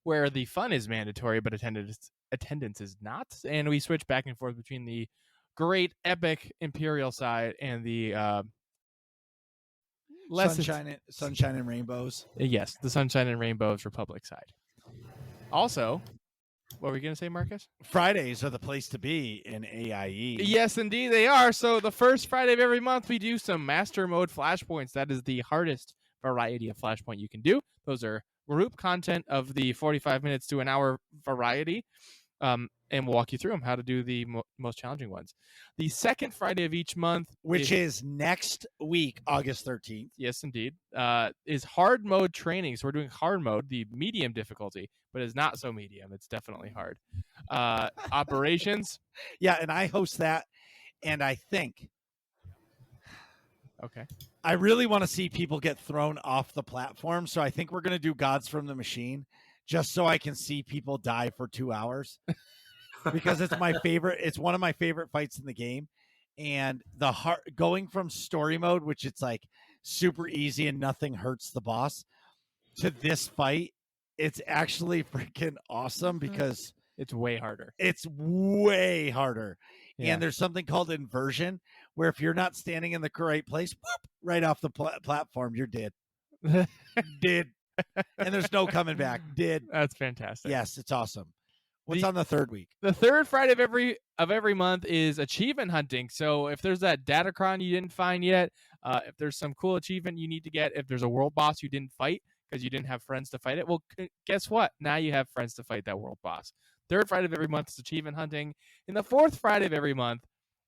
where the fun is mandatory, but attendance is not. And we switch back and forth between the great epic Imperial side and the sunshine and rainbows. Yes, the Sunshine and Rainbows Republic side. Also, what were you going to say, Marcus? Fridays are the place to be in AIE. Yes, indeed they are. So the first Friday of every month, we do some Master Mode Flashpoints. That is the hardest variety of Flashpoint you can do. Those are group content of the 45 minutes to an hour variety. And we'll walk you through them, how to do the most challenging ones. The second Friday of each month, which is next week, August 13th. Yes, indeed. Is hard mode training. So we're doing hard mode, the medium difficulty, but it's not so medium. It's definitely hard. Operations. Yeah, and I host that, and I think. Okay. I really want to see people get thrown off the platform, so I think we're going to do Gods from the Machine, just so I can see people die for 2 hours. Because it's my favorite. It's one of my favorite fights in the game, and going from story mode, which it's like super easy and nothing hurts the boss, to this fight, it's actually freaking awesome because it's way harder. It's way harder, Yeah. and there's something called inversion, where if you're not standing in the right place, whoop, right off the platform, you're dead. Dead, and there's no coming back. Dead. That's fantastic. Yes, it's awesome. What's on the third week? The third Friday of every month is achievement hunting. So if there's that Datacron you didn't find yet, if there's some cool achievement you need to get, if there's a world boss you didn't fight because you didn't have friends to fight it, well, guess what? Now you have friends to fight that world boss. Third Friday of every month is achievement hunting. And the fourth Friday of every month.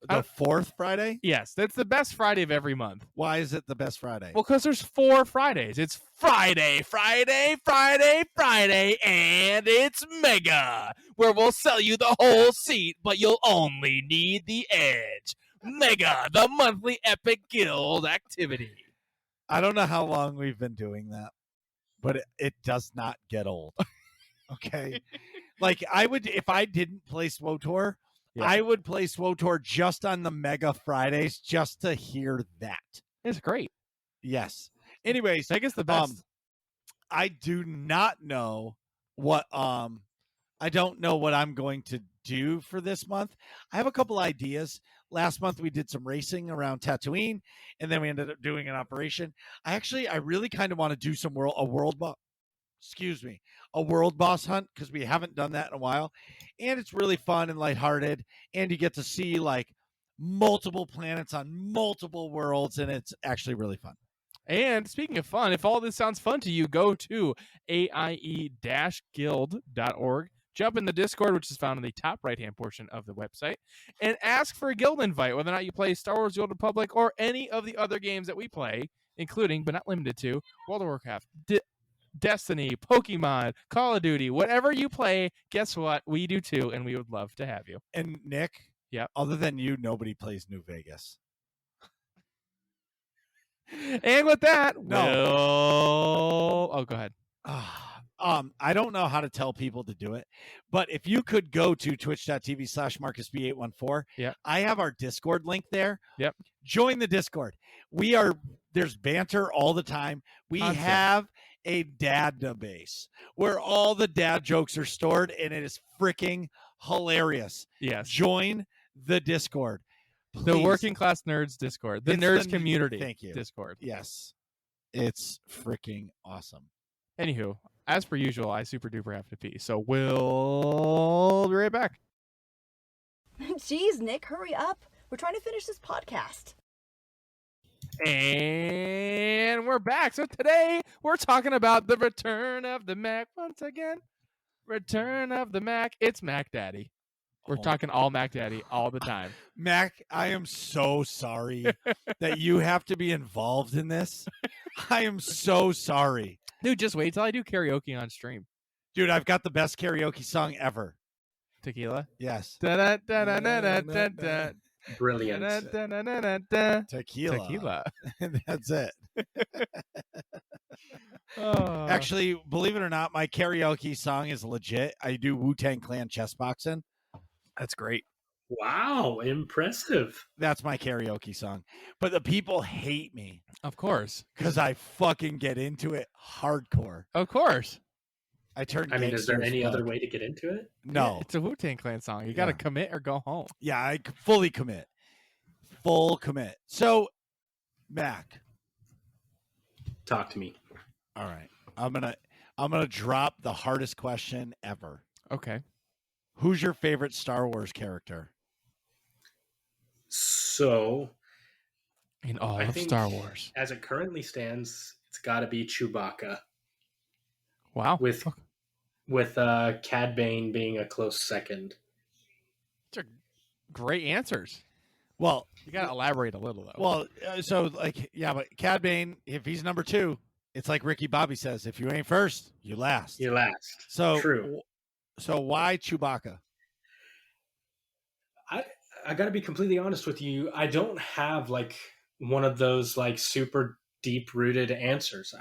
The fourth Friday? Yes, that's the best Friday of every month. Why is it the best Friday? Well, because there's 4 Fridays. It's Friday, and it's Mega, where we'll sell you the whole seat, but you'll only need the edge. Mega, the monthly epic guild activity. I don't know how long we've been doing that, but it does not get old. Okay? Like I would, if I didn't play SWOTOR, Yeah. I would play SWOTOR just on the Mega Fridays just to hear that. It's great. Yes. Anyways, Mega's the best. I do not know what I don't know what I'm going to do for this month. I have a couple ideas. Last month we did some racing around Tatooine, and then we ended up doing an operation. I really kind of want to do some a world boss hunt, because we haven't done that in a while, and it's really fun and lighthearted, and you get to see like multiple planets on multiple worlds, and it's actually really fun. And speaking of fun, if all this sounds fun to you, go to aie-guild.org. Jump in the Discord, which is found in the top right-hand portion of the website, and ask for a guild invite, whether or not you play Star Wars: The Old Republic or any of the other games that we play, including, but not limited to, World of Warcraft, Destiny, Pokemon, Call of Duty, whatever you play, guess what? We do too, and we would love to have you. And Nick, Yep. other than you, nobody plays New Vegas. And with that, No. go ahead. I don't know how to tell people to do it, but if you could go to twitch.tv/MarcusB814, Yep. I have our Discord link there. Yep. Join the Discord. There's banter all the time. We Constant. have a database where all the dad jokes are stored, and it is freaking hilarious. Yes. Join the Discord. The Please. Working Class Nerds Discord. The It's Nerds the- Community thank you. Discord. Yes. It's freaking awesome. Anywho, as per usual, I super duper have to pee. So we'll be right back. Jeez, Nick, hurry up. We're trying to finish this podcast. And we're back. So today we're talking about the return of the Mac once again. Return of the Mac. It's Mac Daddy. We're Oh. talking all Mac Daddy all the time. Mac, I am so sorry that you have to be involved in this. I am so sorry. Dude, just wait till I do karaoke on stream. Dude, I've got the best karaoke song ever. Tequila. Yes. Da-da-da-da-da-da-da. Brilliant. Da-da-da-da-da. Tequila. Tequila. That's it. Oh. Actually, believe it or not, my karaoke song is legit. I do Wu-Tang Clan chess boxing. That's great. Wow, impressive. That's my karaoke song. But the people hate me Of course. because I fucking get into it hardcore. Of course. I turn. I mean, is there gangster as any other fuck. way to get into it? No. It's a Wu-Tang Clan song. You got to Yeah. commit or go home. Yeah, I fully commit. Full commit. So, Mac. Talk to me. All right. I'm gonna drop the hardest question ever. Okay. Who's your favorite Star Wars character? So, In all I of think Star Wars. as it currently stands, it's got to be Chewbacca, Wow. with Cad Bane being a close second. These are great answers. Well, You got to elaborate a little, though. well, so like, yeah, but Cad Bane, if he's number 2, it's like Ricky Bobby says: if you ain't first, you last. You're last. So True. So why Chewbacca? I got to be completely honest with you. I don't have like one of those like super deep rooted answers.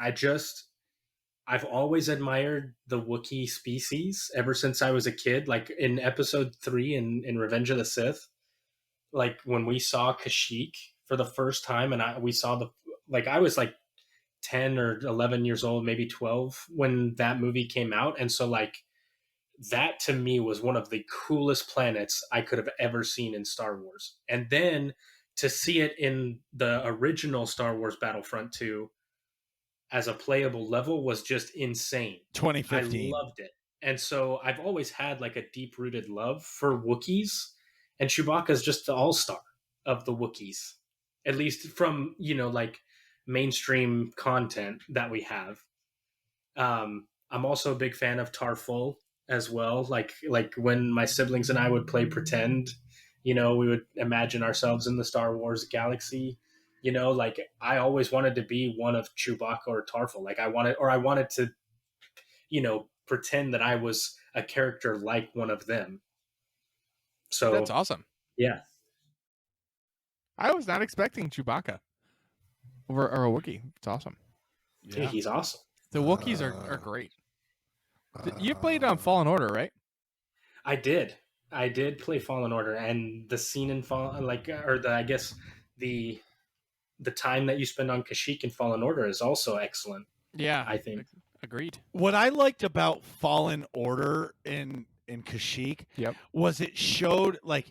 I've always admired the Wookiee species ever since I was a kid. Like in episode 3 in Revenge of the Sith, like when we saw Kashyyyk for the first time, and we saw I was like 10 or 11 years old, maybe 12 when that movie came out. And so like, that to me was one of the coolest planets I could have ever seen in Star Wars. And then to see it in the original Star Wars Battlefront 2 as a playable level was just insane. 2015. I loved it. And so I've always had like a deep rooted love for Wookiees, and Chewbacca is just the all-star of the Wookiees, at least from, like mainstream content that we have. I'm also a big fan of Tarful as well. Like when my siblings and I would play pretend, we would imagine ourselves in the Star Wars galaxy. Like I always wanted to be one of Chewbacca or Tarful. Like I wanted to, pretend that I was a character like one of them. So That's awesome. yeah. I was not expecting Chewbacca or a Wookiee. It's awesome. Yeah, he's awesome. The Wookiees are great. You played on Fallen Order, right? I did. I did play Fallen Order, and the scene in I guess the the time that you spend on Kashyyyk in Fallen Order is also excellent. Yeah, I think. agreed. What I liked about Fallen Order in Kashyyyk Yep. was it showed the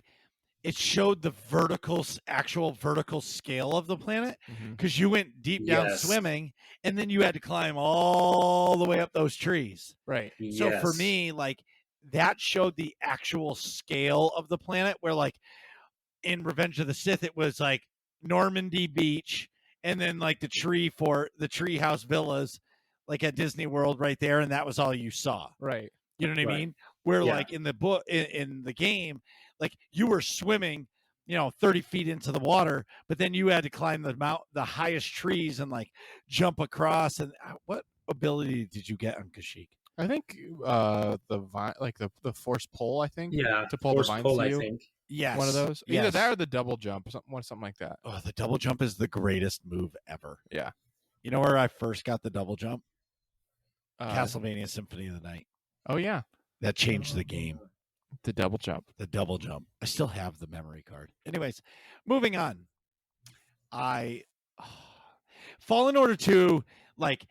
actual vertical scale of the planet, Mhm. because you went deep down Yes. swimming and then you had to climb all the way up those trees. Right. So for Yes. me, that showed the actual scale of the planet, where in Revenge of the Sith, it was like Normandy Beach, and then like the tree house villas, like at Disney World right there, and that was all you saw. Right. You know what I Right. mean? Where Yeah. like in the book, in the game, like you were swimming, 30 feet into the water, but then you had to climb the highest trees and like jump across. And what ability did you get on Kashyyyk? I think the vine, like the force pull. I think Yeah. to pull Force the vines pull, to I you. think. Yes, One of those. Either Yes. that or the double jump, or something like that. Oh, the double jump is the greatest move ever. Yeah. You know where I first got the double jump? Castlevania. Castlevania Symphony of the Night. Oh yeah, That changed the game. the double jump. The double jump. I still have the memory card. Anyways, moving on. Fallen Order 2, like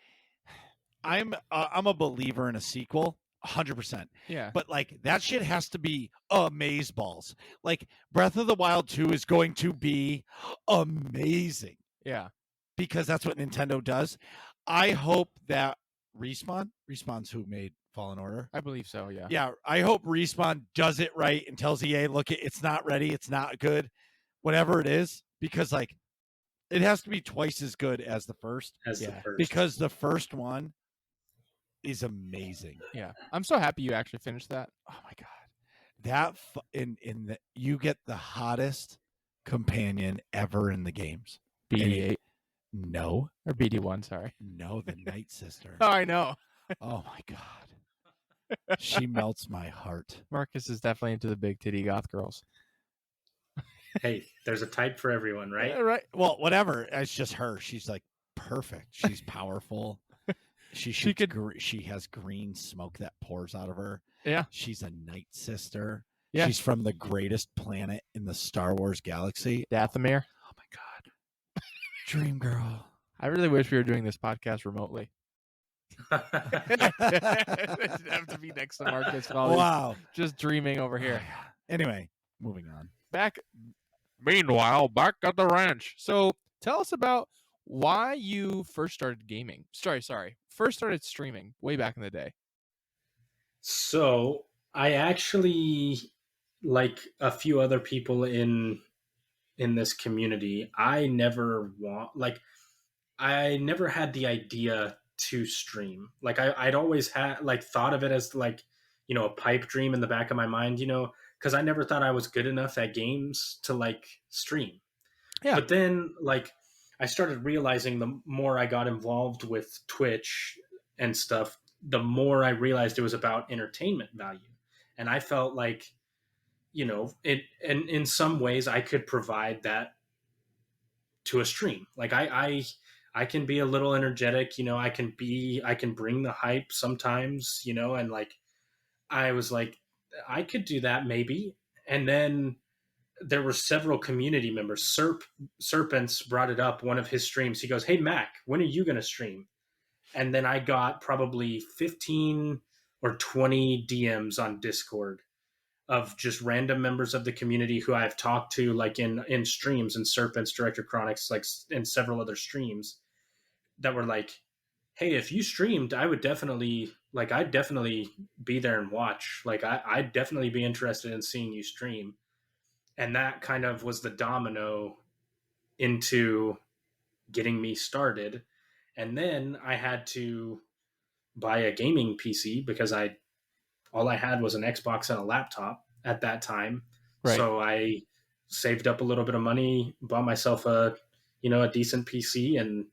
I'm a believer in a sequel, 100%. Yeah. But like that shit has to be amazeballs. Like Breath of the Wild 2 is going to be amazing, Yeah. because that's what Nintendo does. I hope that Respawn's who made Fallen Order. I believe so. Yeah. Yeah, I hope Respawn does it right and tells EA, look, it's not ready, it's not good, whatever it is, because like it has to be twice as good as the first, As the Yeah. first. because the first one is amazing. Yeah. I'm so happy you actually finished that. Oh my god, that you get the hottest companion ever in the games. BD8 No, or BD1. Sorry. no, the Night Sister. Oh, I know. Oh my god, she melts my heart. Marcus is definitely into the big titty goth girls. Hey, there's a type for everyone, right? Yeah, right. Well, whatever. It's just her. She's like perfect. She's powerful. She has green smoke that pours out of her. Yeah. She's a Night Sister. Yeah. She's from the greatest planet in the Star Wars galaxy. Dathomir. Oh my god. Dream girl. I really wish we were doing this podcast remotely. It'd have to be next to Marcus. While he's Wow. just dreaming over here. Anyway, moving on. Meanwhile, back at the ranch. So tell us about why you first started gaming. First started streaming way back in the day. So I actually, like a few other people in this community, I never had the idea to stream. Like I'd always had thought of it as a pipe dream in the back of my mind, because I never thought I was good enough at games to stream. Yeah. But then I started realizing the more I got involved with Twitch and stuff, the more I realized it was about entertainment value. And I felt like, it, and in some ways I could provide that to a stream. Like I can be a little energetic, I can bring the hype sometimes, and I was like, I could do that maybe. And then there were several community members. Serpents brought it up one of his streams. He goes, "Hey Mac, when are you going to stream?" And then I got probably 15 or 20 DMs on Discord of just random members of the community who I've talked to in streams, and Serpents, Director Chronics, in several other streams, that were like, "Hey, if you streamed, I would definitely I'd definitely be there and watch. I'd definitely be interested in seeing you stream." And that kind of was the domino into getting me started. And then I had to buy a gaming PC because all I had was an Xbox and a laptop at that time. Right. So I saved up a little bit of money, bought myself a decent PC, and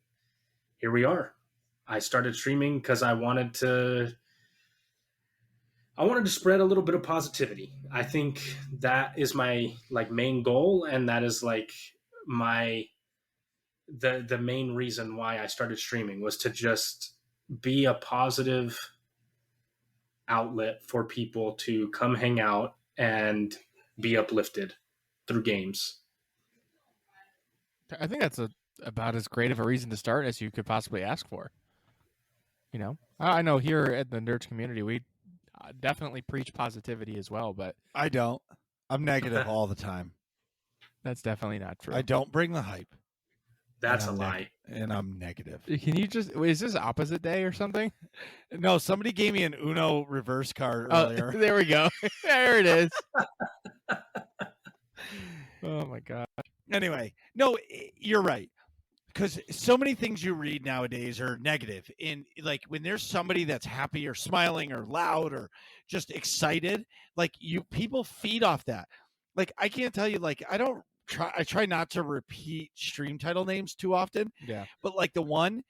here we are. I started streaming because I wanted to spread a little bit of positivity. I think that is my main goal, and that is my the main reason why I started streaming, was to just be a positive outlet for people to come hang out and be uplifted through games. I think that's about as great of a reason to start as you could possibly ask for. You know, I know here at the Nerds community, we definitely preach positivity as well, but I don't. I'm negative all the time. that's definitely not true. I don't bring the hype. That's a And I'm lie. And I'm negative. Can you just, is this opposite day or something? No, somebody gave me an Uno reverse card earlier. There we go. There it is. Oh my God. Anyway, no, you're right. Because so many things you read nowadays are negative. And like when there's somebody that's happy or smiling or loud or just excited, like people feed off that. Like I can't tell you, like I try not to repeat stream title names too often. Yeah. But like the one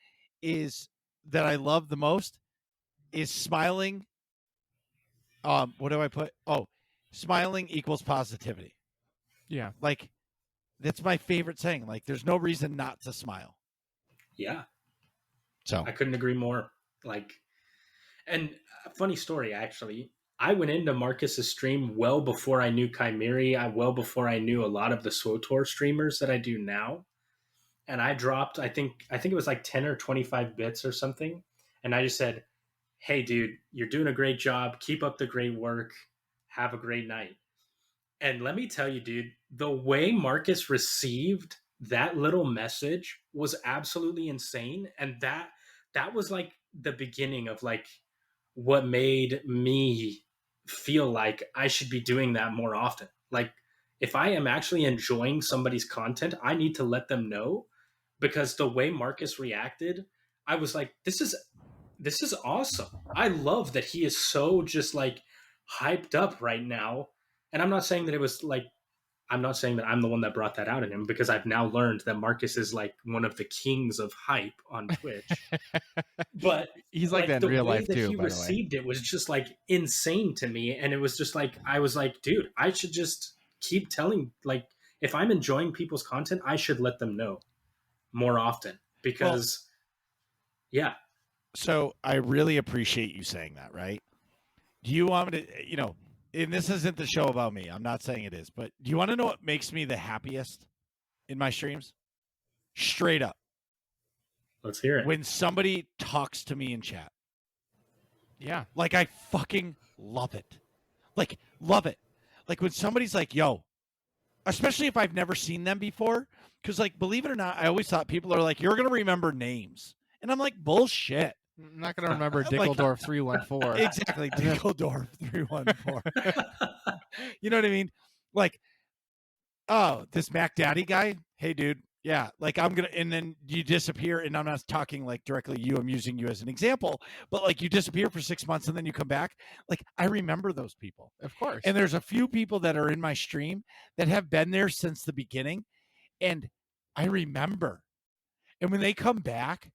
is that I love the most is smiling. What do I put? Oh, smiling equals positivity. Yeah. Like that's my favorite saying. Like there's no reason not to smile. Yeah. So I couldn't agree more. Like, and a funny story, actually. I went into Marcus's stream well before I knew Chimeri, well before I knew a lot of the SWTOR streamers that I do now. And I dropped, I think it was like 10 or 25 bits or something. And I just said, hey, dude, you're doing a great job. Keep up the great work. Have a great night. And let me tell you, dude, the way Marcus received that little message was absolutely insane. And that was like the beginning of like what made me feel like I should be doing that more often. Like if I am actually enjoying somebody's content, I need to let them know, because the way Marcus reacted, I was like, this is awesome. I love that he is so just like hyped up right now. And I'm not saying that it was like, I'm not saying that I'm the one that brought that out in him, because I've now learned that Marcus is like one of the kings of hype on Twitch. But He's like that in real life the way that too, he by the way. received it was just like insane to me. And it was just like, I was like, dude, I should just keep telling, like, if I'm enjoying people's content, I should let them know more often, because yeah. So I really appreciate you saying that, right? Do you want me to, and this isn't the show about me. I'm not saying it is, but do you want to know what makes me the happiest in my streams? Straight up. Let's hear it. When somebody talks to me in chat. Yeah. Like I fucking love it. Like love it. Like when somebody's like, yo, especially if I've never seen them before. Because like, believe it or not, I always thought people are like, you're going to remember names. And I'm like, bullshit. I'm not going to remember Like- Dickeldorf 314. Exactly. Dickeldorf 314. You know what I mean? Like, oh, this Mac Daddy guy. Hey, dude. Yeah. Like I'm going to, and then you disappear. And I'm not talking like directly you. I'm using you as an example, but like you disappear for 6 months and then you come back. Like I remember those people. Of course. And there's a few people that are in my stream that have been there since the beginning. And I remember. And when they come back,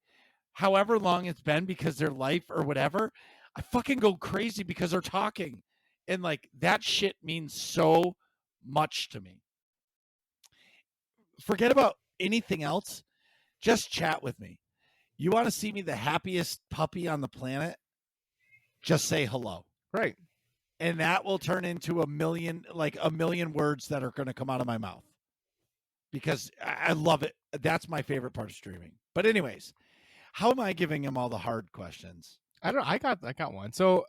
however long it's been because their life or whatever, I fucking go crazy because they're talking. And like that shit means so much to me. Forget about anything else. Just chat with me. You want to see me the happiest puppy on the planet? Just say hello. right. And that will turn into a million words that are going to come out of my mouth. Because I love it. That's my favorite part of streaming. But anyways, how am I giving him all the hard questions? I got one. So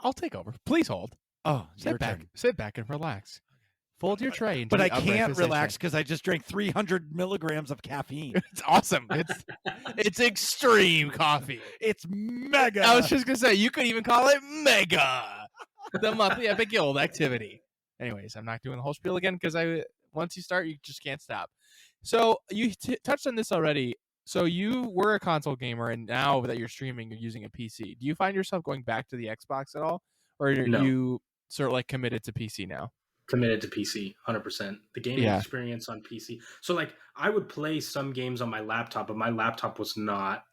I'll take over. Please hold. Oh, your Sit back and relax. Fold your tray. But into I the upright can't position. relax because I just drank 300 milligrams of caffeine. It's awesome. It's extreme coffee. It's mega. I was just gonna say you could even call it mega, the monthly epic guild activity. Anyways, I'm not doing the whole spiel again because once you start, you just can't stop. So you touched on this already. So you were a console gamer, and now that you're streaming, you're using a PC. Do you find yourself going back to the Xbox at all, or are No. you sort of like committed to PC now? Committed to PC, 100%. The gaming Yeah. experience on PC. So like I would play some games on my laptop, but my laptop was not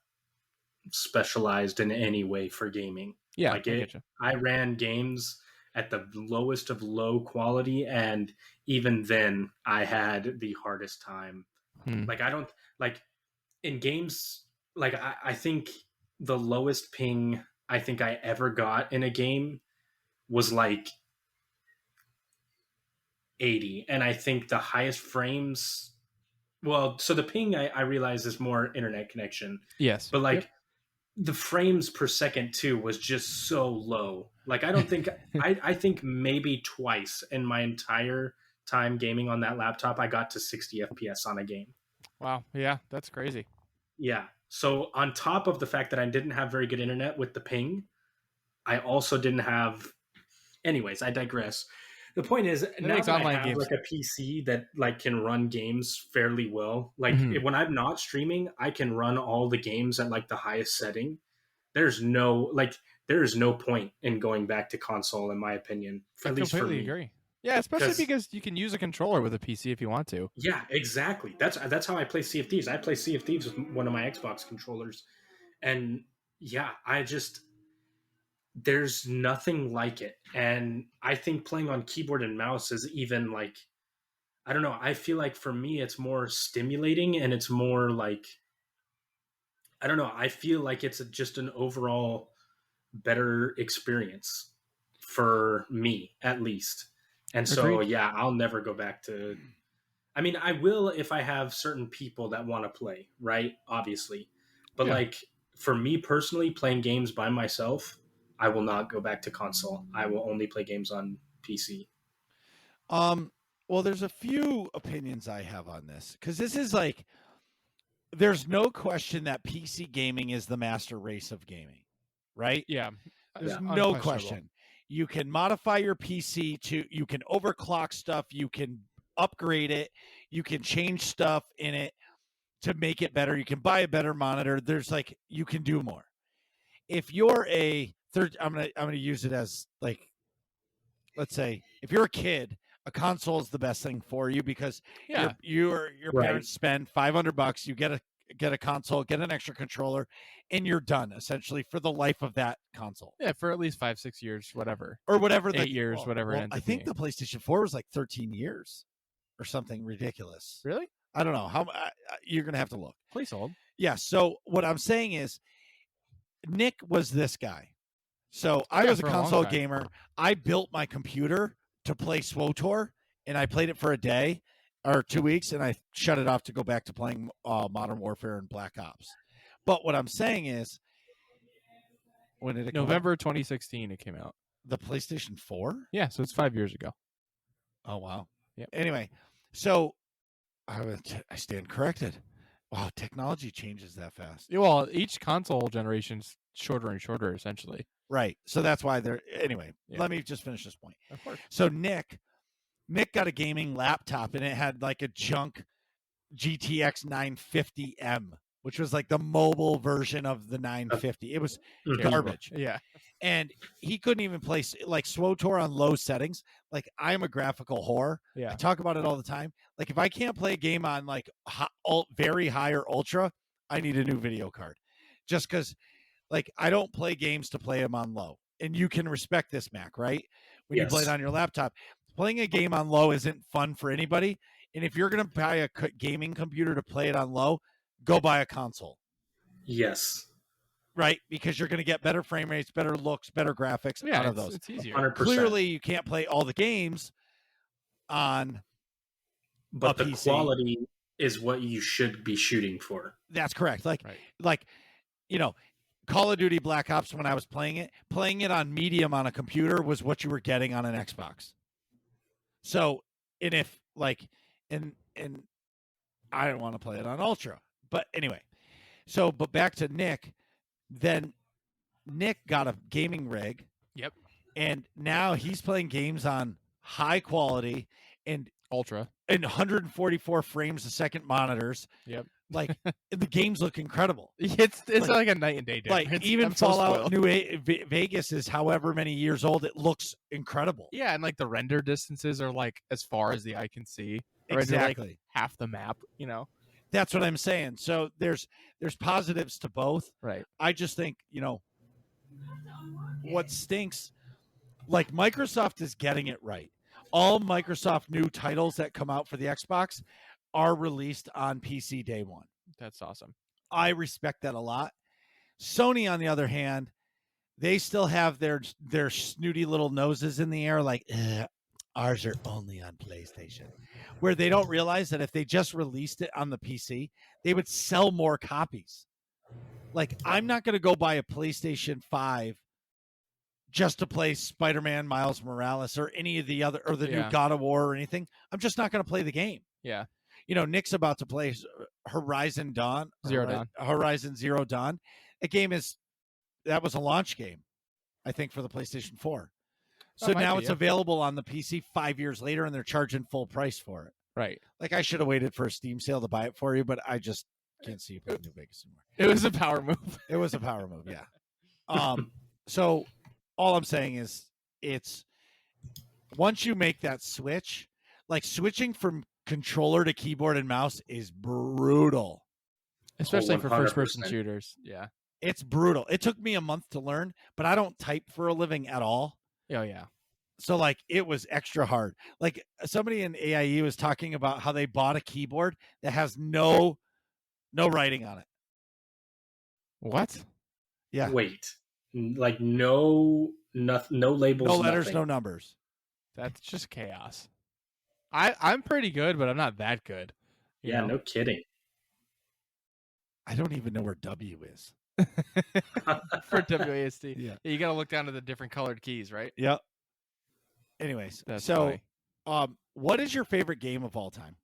specialized in any way for gaming. Yeah, Like I it, getcha. I ran games at the lowest of low quality, and even then I had the hardest time. Like I don't like in games, like I think the lowest ping I think I ever got in a game was like 80. And I think the highest frames, well, so the ping I realize is more internet connection, Yes. but like Yep. the frames per second too was just so low. Like I don't think I think maybe twice in my entire time gaming on that laptop I got to 60 FPS on a game. Wow. Yeah, that's crazy. Yeah. So on top of the fact that I didn't have very good internet with the ping, I also didn't have. Anyways, I digress. The point is, now makes that I online have games- like a PC that like can run games fairly well, like Mhm. when I'm not streaming, I can run all the games at like the highest setting. There's no point in going back to console, in my opinion. I At least for completely me. agree. Yeah, especially 'Cause- because you can use a controller with a PC if you want to. Yeah, exactly. That's how I play Sea of Thieves. I play Sea of Thieves with one of my Xbox controllers, and yeah, there's nothing like it. And I think playing on keyboard and mouse is even like, I don't know. I feel like for me, it's more stimulating and it's more like, I don't know. I feel like it's just an overall better experience for me, at least. And so, Agreed. yeah, I'll never go back to. I mean, I will if I have certain people that want to play, right? Obviously. But Yeah. like for me personally, playing games by myself, I will not go back to console. I will only play games on PC. Well, there's a few opinions I have on this because this is like, there's no question that PC gaming is the master race of gaming, right? Yeah. There's Yeah. no Unquestionable. question. You can modify your PC you can overclock stuff, you can upgrade it, you can change stuff in it to make it better. You can buy a better monitor. There's like, you can do more. If you're I'm gonna use it as like, let's say if you're a kid, a console is the best thing for you because Yeah. your Right. parents spend $500, you get a console, get an extra controller, and you're done essentially for the life of that console Yeah, for at least 5-6 years, whatever. or whatever. 8 years, whatever it ends I up think being. the PlayStation 4 was like 13 years or something ridiculous. Really? I don't know how. You're gonna have to look. Please hold. Yeah. So what I'm saying is, Nick was this guy. So I Yeah, was a for a long console time. gamer. I built my computer to play SWTOR, and I played it for a day or 2 weeks, and I shut it off to go back to playing Modern Warfare and Black Ops. But what I'm saying is, when did it come out? November 2016 it came out. The PlayStation 4? Yeah, so it's 5 years ago. Oh wow. Yep. Anyway, so I stand corrected. Wow, technology changes that fast. Yeah, well, each console generation's shorter and shorter, essentially. Right. So that's why they're anyway. Yeah. Let me just finish this point. Of course. So Nick got a gaming laptop and it had like a junk GTX 950M, which was like the mobile version of the 950. It was Mhm. garbage. Yeah. And he couldn't even play like SWTOR on low settings. Like I'm a graphical whore. Yeah. I talk about it all the time. Like if I can't play a game on like very high or ultra, I need a new video card. Just because, like, I don't play games to play them on low. And you can respect this, Mac, right? When you play it Yes. on your laptop, playing a game on low isn't fun for anybody. And if you're going to buy a gaming computer to play it on low, go buy a console, Yes. right? Because you're going to get better frame rates, better looks, better graphics Yeah, out of it's, those. it's easier. 100%. Clearly, you can't play all the games on. But a the PC. quality is what you should be shooting for. That's correct. Right. Like, you know, Call of Duty Black Ops, when I was playing it on medium on a computer was what you were getting on an Xbox. So, and if like, and I didn't want to play it on ultra, but anyway, so, but back to Nick, then Nick got a gaming rig. Yep. And now he's playing games on high quality and Ultra. 144 frames a second monitors. Yep. Like the games look incredible. It's Like- like a night and day difference. Like even I'm so Fallout spoiled. Vegas is however many years old. It looks incredible. Yeah, and like the render distances are like as far as the eye can see. Or they're, like, Exactly. half the map, you know? That's what I'm saying. So there's positives to both. Right. I just think, you know, what stinks, like Microsoft is getting it right. All Microsoft new titles that come out for the Xbox are released on PC day one. That's awesome. I respect that a lot. Sony, on the other hand, they still have their snooty little noses in the air, like ours are only on PlayStation, where they don't realize that if they just released it on the PC, they would sell more copies. Like, I'm not going to go buy a PlayStation 5 just to play Spider-Man, Miles Morales, or any of the other, or the new God of War or anything. I'm just not going to play the game. Yeah. You know, Nick's about to play Horizon Zero Dawn. A game that was a launch game, I think, for the PlayStation 4. So now it's available on the PC 5 years later, and they're charging full price for it. Right. Like, I should have waited for a Steam sale to buy it for you, but I just can't see you playing New Vegas anymore. It was a power move. It was a power move, yeah. So all I'm saying is, it's once you make that switch, like switching from controller to keyboard and mouse is brutal. Especially for first-person shooters. Yeah. It's brutal. It took me a month to learn, but I don't type for a living at all. Oh, yeah. So, like, it was extra hard. Like, somebody in AIE was talking about how they bought a keyboard that has no writing on it. What? Yeah. Wait. Like, no labels, no letters, nothing. no numbers. That's just chaos. I'm pretty good, but I'm not that good. Yeah, no kidding. I don't even know where W is. For WASD. Yeah. You got to look down to the different colored keys, right? Yep. Anyways, That's so funny. What is your favorite game of all time?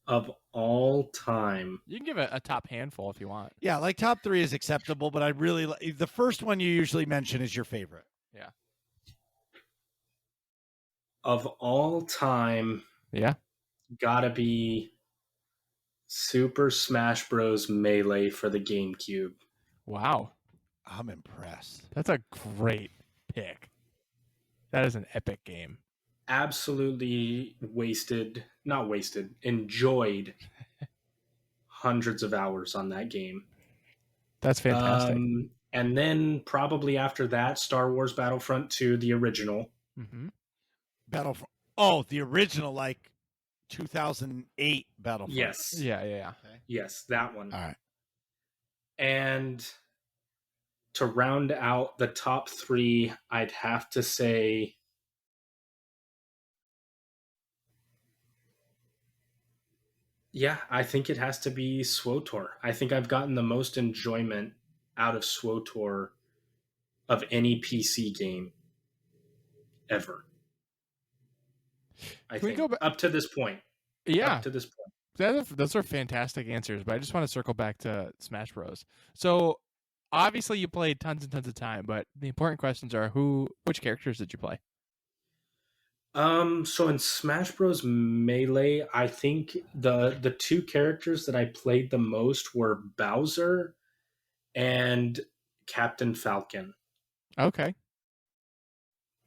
Of all time. You can give it a top handful if you want. Yeah, like top 3 is acceptable, but I really the first one you usually mention is your favorite. Yeah. Of all time, Yeah. gotta be Super Smash Bros. Melee for the GameCube. Wow. I'm impressed. That's a great pick. That is an epic game. Absolutely enjoyed hundreds of hours on that game. That's fantastic. And then probably after that, Star Wars Battlefront 2, the original. Mm-hmm. Battlefront. Oh, the original, like 2008 Battlefront. Yes. Yeah. Okay. Yes, that one. All right. And to round out the top 3, I'd have to say I think it has to be SWTOR. I think I've gotten the most enjoyment out of SWTOR of any PC game ever. I think up to this point. Yeah. Up to this point. Those are fantastic answers, but I just want to circle back to Smash Bros. So obviously you played tons and tons of time, but the important questions are which characters did you play? So in Smash Bros. Melee, I think the 2 characters that I played the most were Bowser and Captain Falcon. Okay.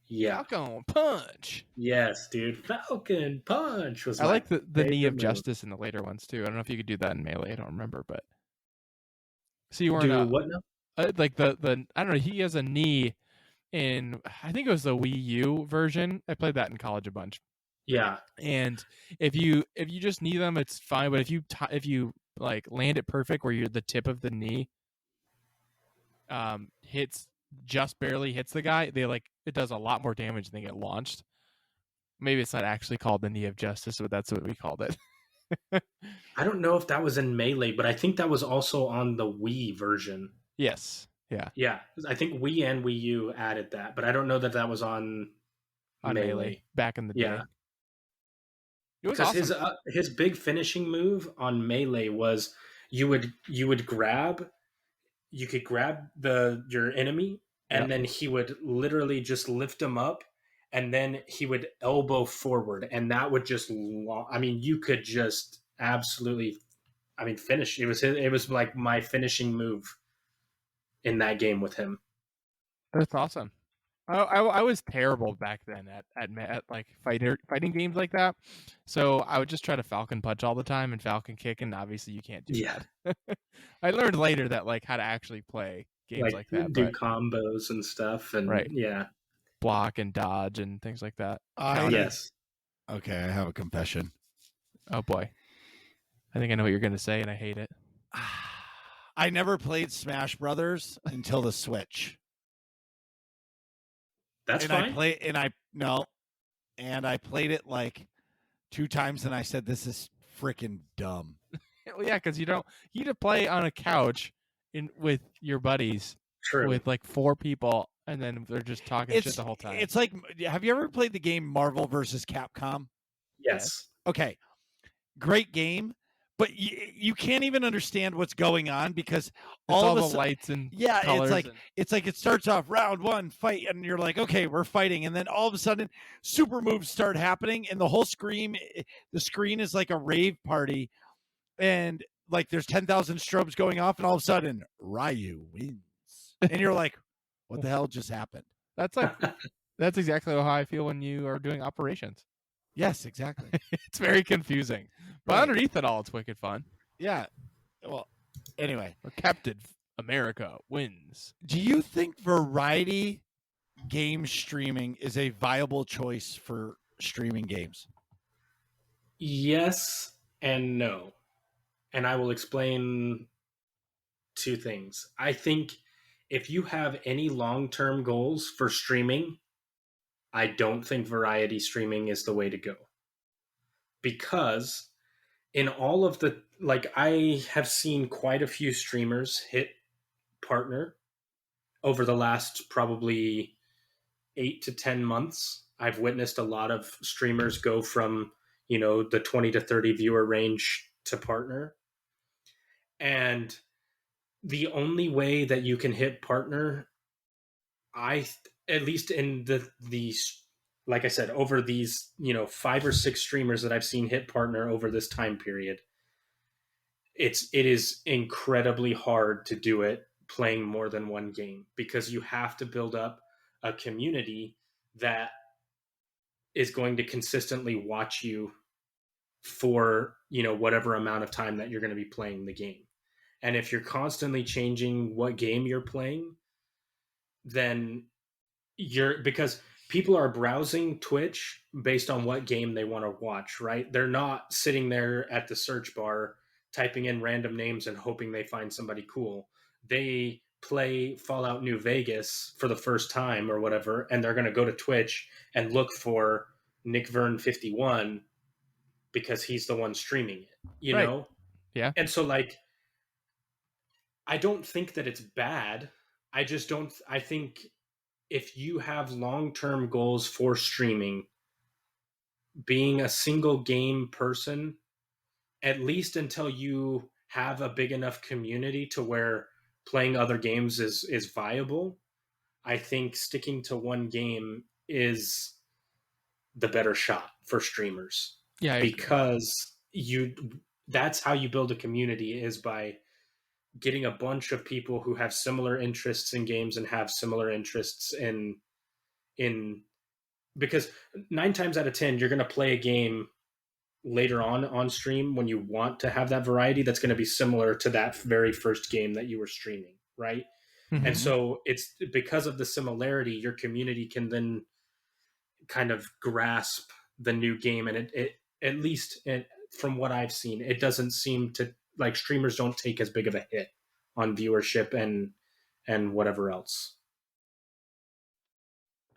Yeah. Falcon Punch. Yes, dude. Falcon Punch was. I like the knee of move. justice in the later ones too. I don't know if you could do that in Melee. I don't remember, but so you weren't Do what now? like the I don't know. He has a knee in I think it was the Wii U version. I played that in college a bunch. Yeah. And if you just knee them, it's fine. But if you like land it perfect, where you're the tip of the knee just barely hits the guy, it does a lot more damage than they get launched. Maybe it's not actually called the knee of justice, but that's what we called it. I don't know if that was in Melee, but I think that was also on the Wii version. Yes. Yeah. Yeah. I think Wii and Wii U added that, but I don't know that was on Melee back in the day. Yeah. It was because awesome. his big finishing move on Melee was you could grab your enemy, and then he would literally just lift him up, and then he would elbow forward, and that would just you could just absolutely finish. It was like my finishing move in that game with him. That's awesome. I was terrible back then at like fighting games like that. So I would just try to Falcon Punch all the time and Falcon Kick, and obviously you can't do that. I learned later that like how to actually play games like that. Do combos and stuff, and block and dodge and things like that. Yes. Okay, I have a confession. Oh boy. I think I know what you're going to say, and I hate it. I never played Smash Brothers until the Switch. That's and fine. I played it like 2 times, and I said, "This is freaking dumb." Well, yeah, because you need to play on a couch with your buddies True. with like 4 people, and then they're just talking shit the whole time. It's like, have you ever played the game Marvel versus Capcom? Yes. Okay, great game, but you can't even understand what's going on because It's all all of a the sudden, lights and yeah, colors it's like it starts off round 1 fight, and you're like, okay, we're fighting, and then all of a sudden, super moves start happening, and the screen is like a rave party, and like there's 10,000 strobes going off, and all of a sudden, Ryu wins, and you're like, what the hell just happened? That's exactly how I feel when you are doing operations. Yes, exactly. It's very confusing, but Right. underneath it all, it's wicked fun. Yeah. Well, anyway, Or Captain America wins. do you think variety game streaming is a viable choice for streaming games? Yes and no. And I will explain 2 things. I think if you have any long-term goals for streaming, I don't think variety streaming is the way to go. Because in all of the, like, I have seen quite a few streamers hit partner over the last probably 8 to 10 months. I've witnessed a lot of streamers go from, the 20 to 30 viewer range to partner. And the only way that you can hit partner, at least in the like I said, over these 5 or 6 streamers that I've seen hit partner over this time period, it is incredibly hard to do it playing more than one game, because you have to build up a community that is going to consistently watch you for whatever amount of time that you're going to be playing the game. And if you're constantly changing what game you're playing, then because people are browsing Twitch based on what game they want to watch, right? They're not sitting there at the search bar typing in random names and hoping they find somebody cool. They play Fallout New Vegas for the first time or whatever, and they're going to go to Twitch and look for Nick Vern 51 because he's the one streaming it, you Right. know? Yeah. And so, like, I don't think that it's bad. I think if you have long-term goals for streaming, being a single game person, at least until you have a big enough community to where playing other games is viable, I think sticking to one game is the better shot for streamers. Yeah, I agree. Because that's how you build a community, is by getting a bunch of people who have similar interests in games and have similar interests in because 9 times out of 10 you're going to play a game later on stream when you want to have that variety that's going to be similar to that very first game that you were streaming, right? Mhm. And so it's because of the similarity, your community can then kind of grasp the new game, and it at least from what I've seen, it doesn't seem to, like, streamers don't take as big of a hit on viewership and whatever else.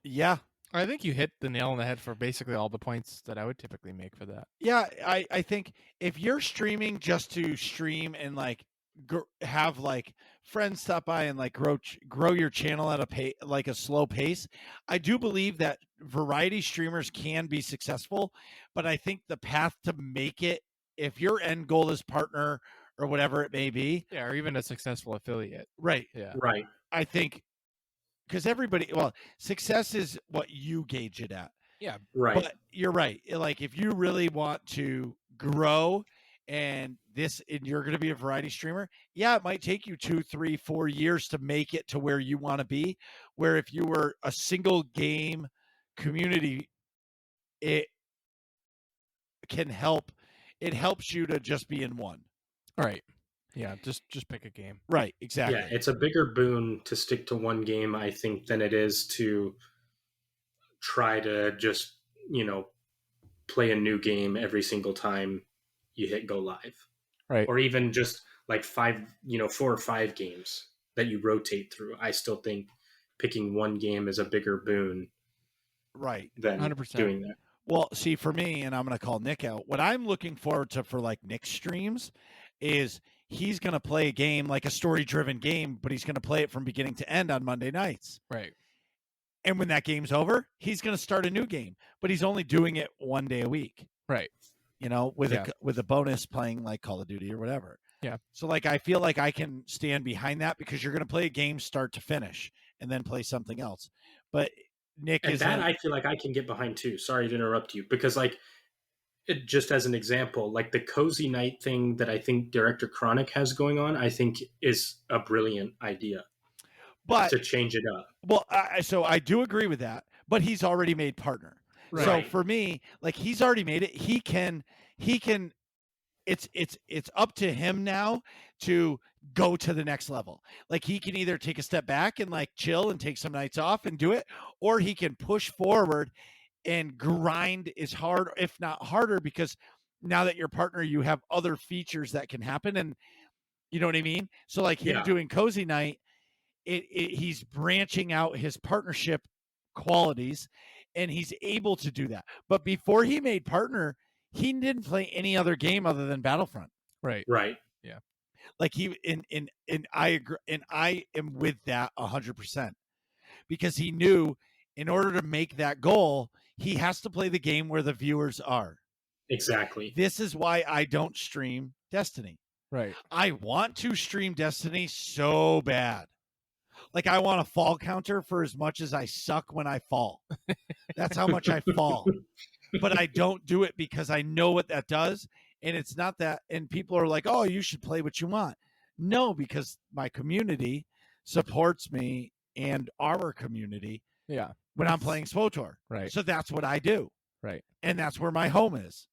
Yeah. I think you hit the nail on the head for basically all the points that I would typically make for that. Yeah, I think if you're streaming just to stream and like have like friends stop by and like grow your channel at a slow pace, I do believe that variety streamers can be successful, but I think the path to make it, if your end goal is partner or whatever it may be, Yeah, or even a successful affiliate. right? Yeah. Right. I think because success is what you gauge it at. Yeah. Right. But you're right. Like, if you really want to grow and you're going to be a variety streamer, yeah, it might take you 2, 3, 4 years to make it to where you want to be. Where if you were a single game community, it helps you to just be in one. Right. Yeah, just pick a game. Right, exactly. Yeah, it's a bigger boon to stick to one game, I think, than it is to try to just, play a new game every single time you hit go live. Right. Or even just like 4 or 5 games that you rotate through. I still think picking one game is a bigger boon Right. than 100%. doing that. Well, see, for me, and I'm going to call Nick out, what I'm looking forward to for like Nick's streams is he's going to play a game, like a story driven game, but he's going to play it from beginning to end on Monday nights. Right. And when that game's over, he's going to start a new game, but he's only doing it one day a week, Right. with Yeah. with a bonus playing like Call of Duty or whatever. Yeah. So like I feel like I can stand behind that because you're going to play a game start to finish and then play something else. But Nick And is that I feel like I can get behind too. Sorry to interrupt you, because like just as an example, like the cozy night thing that I think Director Chronic has going on, I think is a brilliant idea but to change it up. well, so I do agree with that, but he's already made partner. Right. So for me, like he's already made it. He can it's up to him now to go to the next level. Like he can either take a step back and like chill and take some nights off and do it, or he can push forward and grind as hard, if not harder, because now that you're partner, you have other features that can happen. And you know what I mean? So like him Yeah. doing cozy night, he's branching out his partnership qualities and he's able to do that. But before he made partner, he didn't play any other game other than Battlefront. Right. Right. Like he and I agree, and I am with that 100% because he knew in order to make that goal, he has to play the game where the viewers are. Exactly. This is why I don't stream Destiny. Right. I want to stream Destiny so bad. Like I want a fall counter for as much as I suck when I fall. That's how much I fall. But I don't do it because I know what that does. And it's not that. And people are like, oh, you should play what you want. No, because my community supports me and our community Yeah. when I'm playing SWOTOR. Right. So that's what I do. Right. And that's where my home is.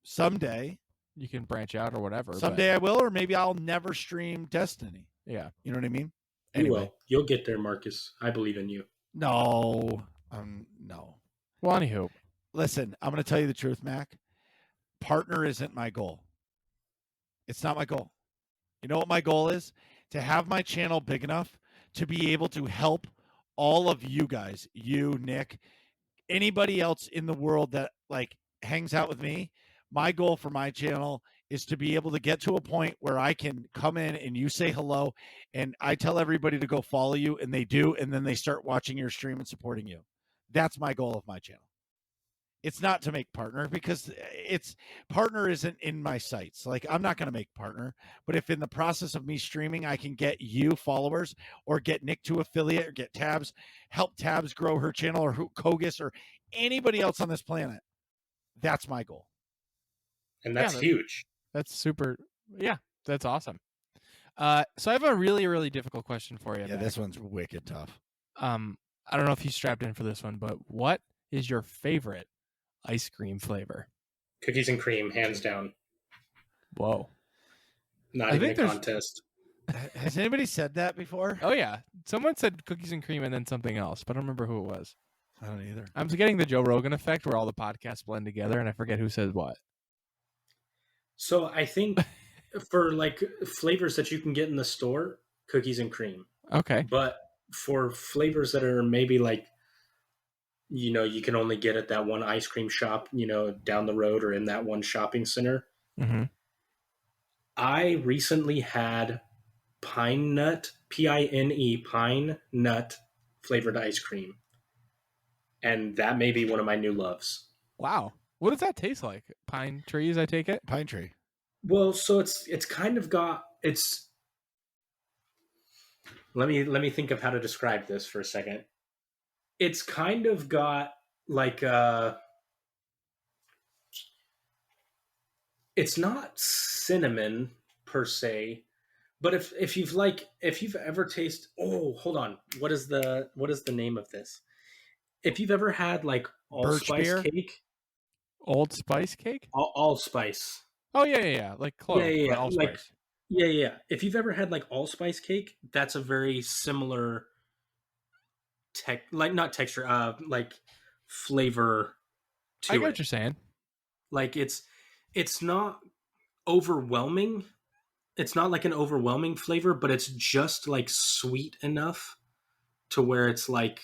Someday You can branch out or whatever. I will, or maybe I'll never stream Destiny. But yeah. You know what I mean? You Anyway, will. You'll get there, Marcus. I believe in you. no. Well, anywho. Listen, I'm going to tell you the truth, Mac. Partner isn't my goal. It's not my goal. You know what my goal is? To have my channel big enough to be able to help all of you guys, you, Nick, anybody else in the world that like hangs out with me. My goal for my channel is to be able to get to a point where I can come in and you say hello and I tell everybody to go follow you and they do, and then they start watching your stream and supporting you. That's my goal of my channel. It's not to make partner because it's partner isn't in my sights. Like I'm not going to make partner, but if in the process of me streaming, I can get you followers or get Nick to affiliate or get Tabs, help Tabs grow her channel or Kogus or anybody else on this planet. That's my goal. And that's Yeah, huge. That's super. Yeah. That's awesome. So I have a really, really difficult question for you. Yeah, Mac. this one's wicked tough. I don't know if you strapped in for this one, but what is your favorite ice cream flavor? Cookies and cream, hands down. Whoa. Not I even think a there's- contest. Has anybody said that before? Oh yeah. Someone said cookies and cream and then something else, but I don't remember who it was. I don't either. I'm getting the Joe Rogan effect where all the podcasts blend together and I forget who says what. So I think for like flavors that you can get in the store, cookies and cream. Okay. But for flavors that are maybe like, you can only get at that one ice cream shop, down the road or in that one shopping center. Mm-hmm. I recently had pine nut, Pine, pine nut flavored ice cream. And that may be one of my new loves. Wow. What does that taste like? Pine trees, I take it? Pine tree. Well, so it's kind of got let me think of how to describe this for a second. It's kind of got like it's not cinnamon per se, but if you've ever tasted, oh, hold on, what is the name of this? If you've ever had like Birch allspice beer? cake, Old Spice cake? allspice. Oh yeah. Like clove, Yeah. but allspice. Like, yeah. If you've ever had like allspice cake, that's a very similar not texture, like flavor to I get it. what you're saying. Like it's not overwhelming. It's not like an overwhelming flavor, but it's just like sweet enough to where it's like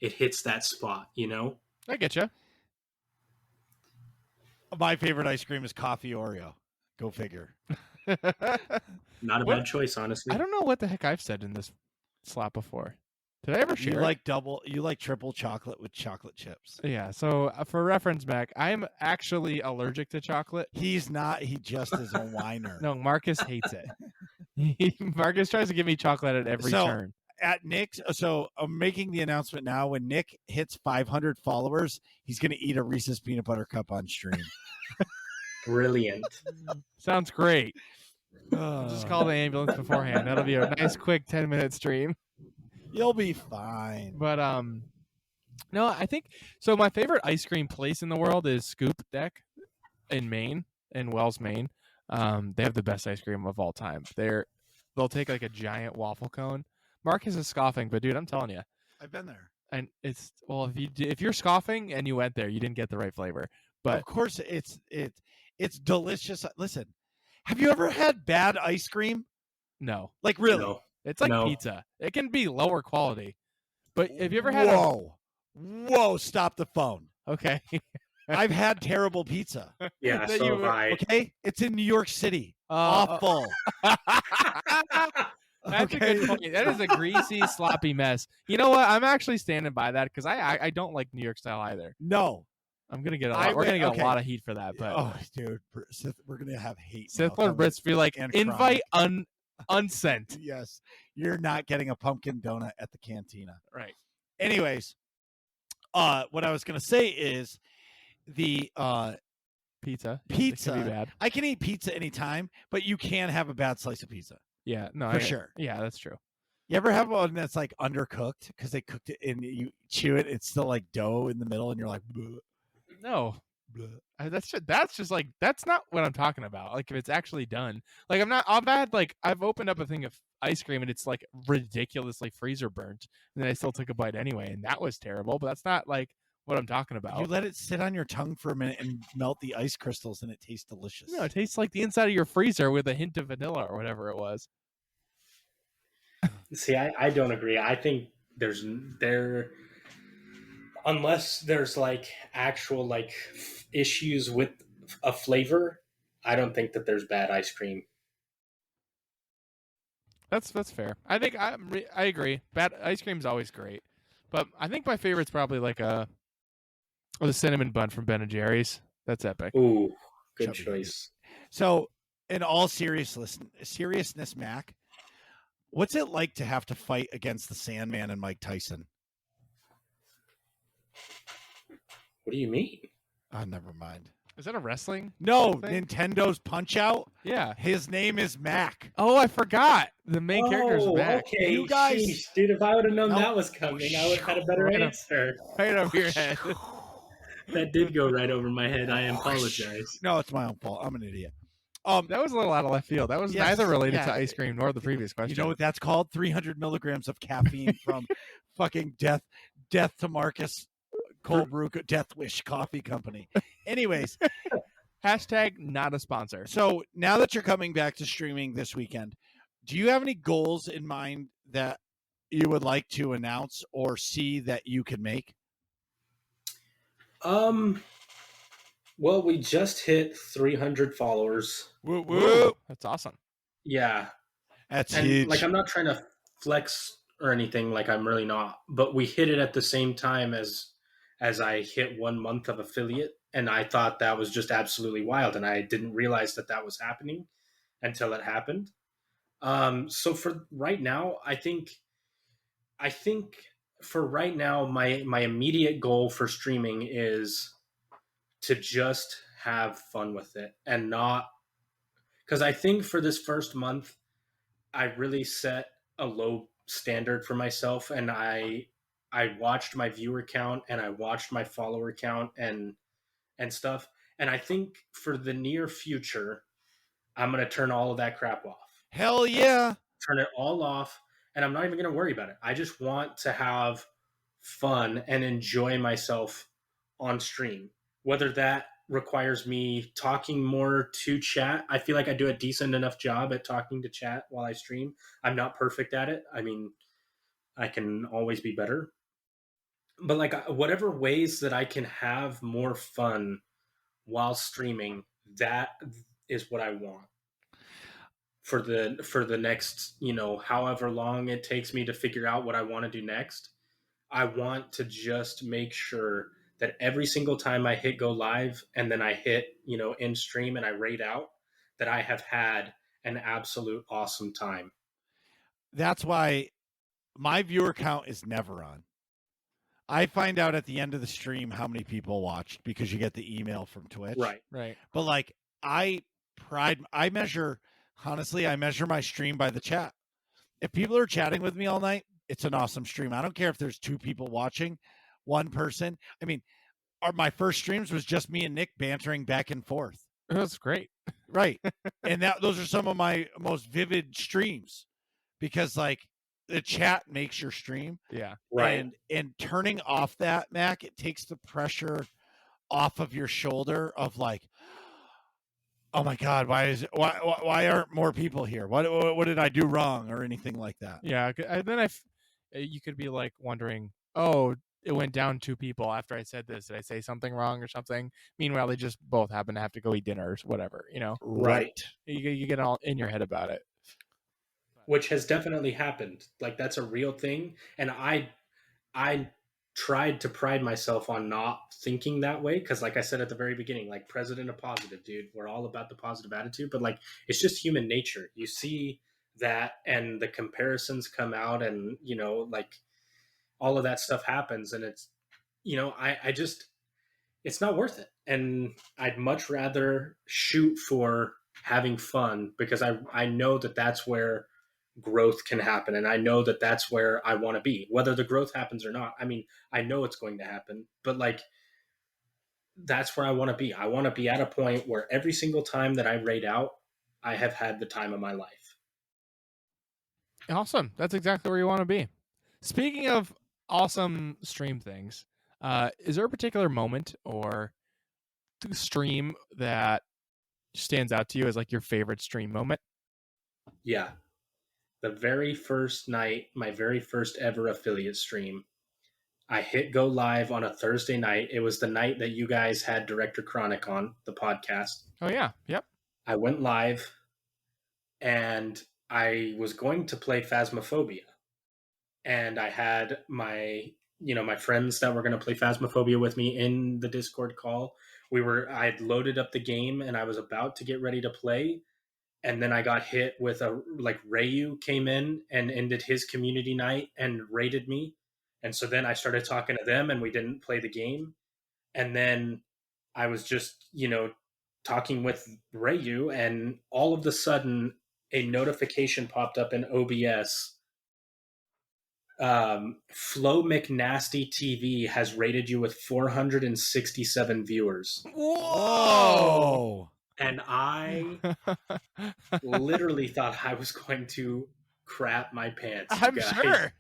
it hits that spot, you know? I get you. My favorite ice cream is coffee Oreo. Go figure. Not a What- bad choice, honestly. I don't know what the heck I've said in this slot before. Did I ever share? You like triple chocolate with chocolate chips. Yeah. So for reference, Mac, I'm actually allergic to chocolate. He's not. He just is a whiner. No, Marcus hates it. Marcus tries to give me chocolate at every So- turn. At Nick's, so I'm making the announcement now. When Nick hits 500 followers, he's going to eat a Reese's peanut butter cup on stream. Brilliant. Sounds great. Just Uh, call the ambulance beforehand. That'll be a nice, quick 10-minute stream. You'll be fine. But no, I think so. My favorite ice cream place in the world is Scoop Deck in Maine, in Wells, Maine. They have the best ice cream of all time. They'll take like a giant waffle cone. Marcus is scoffing, but dude, I'm telling you, I've been there. and it's if you're scoffing and you went there, you didn't get the right flavor. But Of course, it's delicious. Listen, have you ever had bad ice cream? no, Like really? No. it's like No. pizza. It can be lower quality, but have you ever had? Whoa! Stop the phone. Okay, I've had terrible pizza. Yeah, That so you have were- I. Okay, it's in New York City. Awful. That's a good point. That is a greasy, sloppy mess. You know what? I'm actually standing by that because I don't like New York style either. No. I'm gonna get I we're gonna get okay. a lot of heat for that. But Oh, dude, we're gonna have hate. Sith now Lord coming. Brits be like, and invite unsent. Yes, you're not getting a pumpkin donut at the cantina. Right. Anyways, what I was gonna say is the Pizza. Pizza. It can be bad. I can eat pizza anytime, but you can have a bad slice of pizza. Yeah. No. For sure. Yeah, that's true. You ever have one that's like undercooked because they cooked it and you chew it, it's still like dough in the middle, and you're like, bleh, No. bleh. That's just like that's not what I'm talking about. Like if it's actually done. Like I've opened up a thing of ice cream and it's like ridiculously freezer burnt, and then I still took a bite anyway, and that was terrible. But that's not like what I'm talking about. You let it sit on your tongue for a minute and melt the ice crystals, and it tastes delicious. No, it tastes like the inside of your freezer with a hint of vanilla or whatever it was. See, I don't agree. I think unless there's like actual like issues with a flavor, I don't think that there's bad ice cream. That's fair. I think I agree. Bad ice cream's always great, but I think my favorite's probably like the cinnamon bun from Ben and Jerry's. That's epic. Ooh, good Chubby. choice. So, in all seriousness, Mac, what's it like to have to fight against the Sandman and Mike Tyson? What do you mean? Oh, never mind. Is that a wrestling? No, thing? Nintendo's Punch Out. Yeah. His name is Mac. Oh, I forgot. The main character's back. Okay, You guys- sheesh, dude. If I would have known Nope. that was coming, I would have had a better Right up. answer. Right over your head. That did go right over my head. I apologize. No, it's my own fault. I'm an idiot. That was a little out of left field. That was Yes, neither related yeah. to ice cream nor the previous question. You know what that's called? 300 milligrams of caffeine from fucking death to Marcus Cold Brew Death Wish Coffee Company. Anyways, Hashtag not a sponsor. so now that you're coming back to streaming this weekend, do you have any goals in mind that you would like to announce or see that you can make? Well, we just hit 300 followers. Woo Woo. That's awesome. Yeah, That's and huge. like I'm not trying to flex or anything. Like I'm really not. But we hit it at the same time as I hit 1 month of affiliate, and I thought that was just absolutely wild, and I didn't realize that was happening until it happened. So for right now, I think for right now, my immediate goal for streaming is to just have fun with it and not, because I think for this first month, I really set a low standard for myself, and I watched my viewer count and I watched my follower count and stuff, and I think for the near future, I'm gonna turn all of that crap off. Hell yeah. Turn it all off, and I'm not even going to worry about it. I just want to have fun and enjoy myself on stream. Whether that requires me talking more to chat, I feel like I do a decent enough job at talking to chat while I stream. I'm not perfect at it. I mean, I can always be better. but like whatever ways that I can have more fun while streaming, that is what I want for the next, however long it takes me to figure out what I want to do next. I want to just make sure that every single time I hit go live and then I hit, end stream and I raid out, that I have had an absolute awesome time. That's why my viewer count is never on. I find out at the end of the stream how many people watched because you get the email from Twitch. Right. But like I measure, honestly, I measure my stream by the chat. If people are chatting with me all night, it's an awesome stream. I don't care if there's 2 people watching, 1 person. I mean, my first streams was just me and Nick bantering back and forth. That's great. Right. And those are some of my most vivid streams because like the chat makes your stream. Yeah. Right. And turning off that, Mac, it takes the pressure off of your shoulder of like, oh my God, why aren't more people here? What did I do wrong or anything like that? Yeah. Then you could be like wondering, oh, it went down 2 people after I said this. Did I say something wrong or something? Meanwhile, they just both happen to have to go eat dinner or whatever, Right. You get all in your head about it. Which has definitely happened. Like that's a real thing. And I tried to pride myself on not thinking that way. Cause like I said at the very beginning, like President of Positive, dude, we're all about the positive attitude, but like, it's just human nature. You see that and the comparisons come out and, like all of that stuff happens. And it's, I just, it's not worth it. And I'd much rather shoot for having fun because I know that that's where growth can happen. And I know that that's where I want to be, whether the growth happens or not. I mean, I know it's going to happen, but like, that's where I want to be. I want to be at a point where every single time that I raid out, I have had the time of my life. Awesome. That's exactly where you want to be. Speaking of awesome stream things, is there a particular moment or stream that stands out to you as like your favorite stream moment? Yeah. The very first night, my very first ever affiliate stream, I hit go live on a Thursday night. It was the night that you guys had Director Chronic on the podcast. Oh, yeah. Yep. I went live and I was going to play Phasmophobia. And I had my friends that were going to play Phasmophobia with me in the Discord call. I had loaded up the game and I was about to get ready to play. And then I got hit with Rayu came in and ended his community night and raided me. And so then I started talking to them and we didn't play the game. And then I was just, talking with Rayu and all of a sudden a notification popped up in OBS. Flo McNasty TV has rated you with 467 viewers. Whoa! And I literally thought I was going to crap my pants. I'm sure.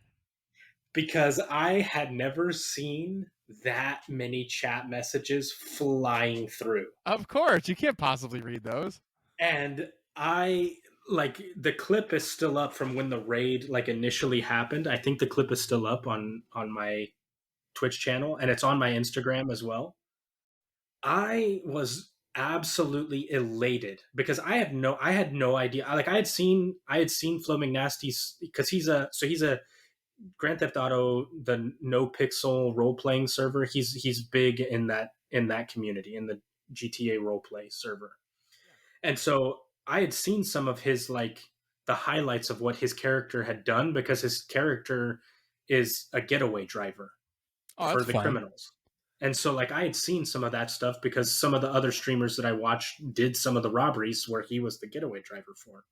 Because I had never seen that many chat messages flying through. Of course. You can't possibly read those. And the clip is still up from when the raid initially happened. I think the clip is still up on my Twitch channel and it's on my Instagram as well. I was absolutely elated because I had no idea. I had seen Flo McNasty's because he's a Grand Theft Auto, the no pixel role playing server. He's big in that community, in the GTA role play server. And so I had seen some of his the highlights of what his character had done because his character is a getaway driver for the criminals. And so I had seen some of that stuff because some of the other streamers that I watched did some of the robberies where he was the getaway driver for.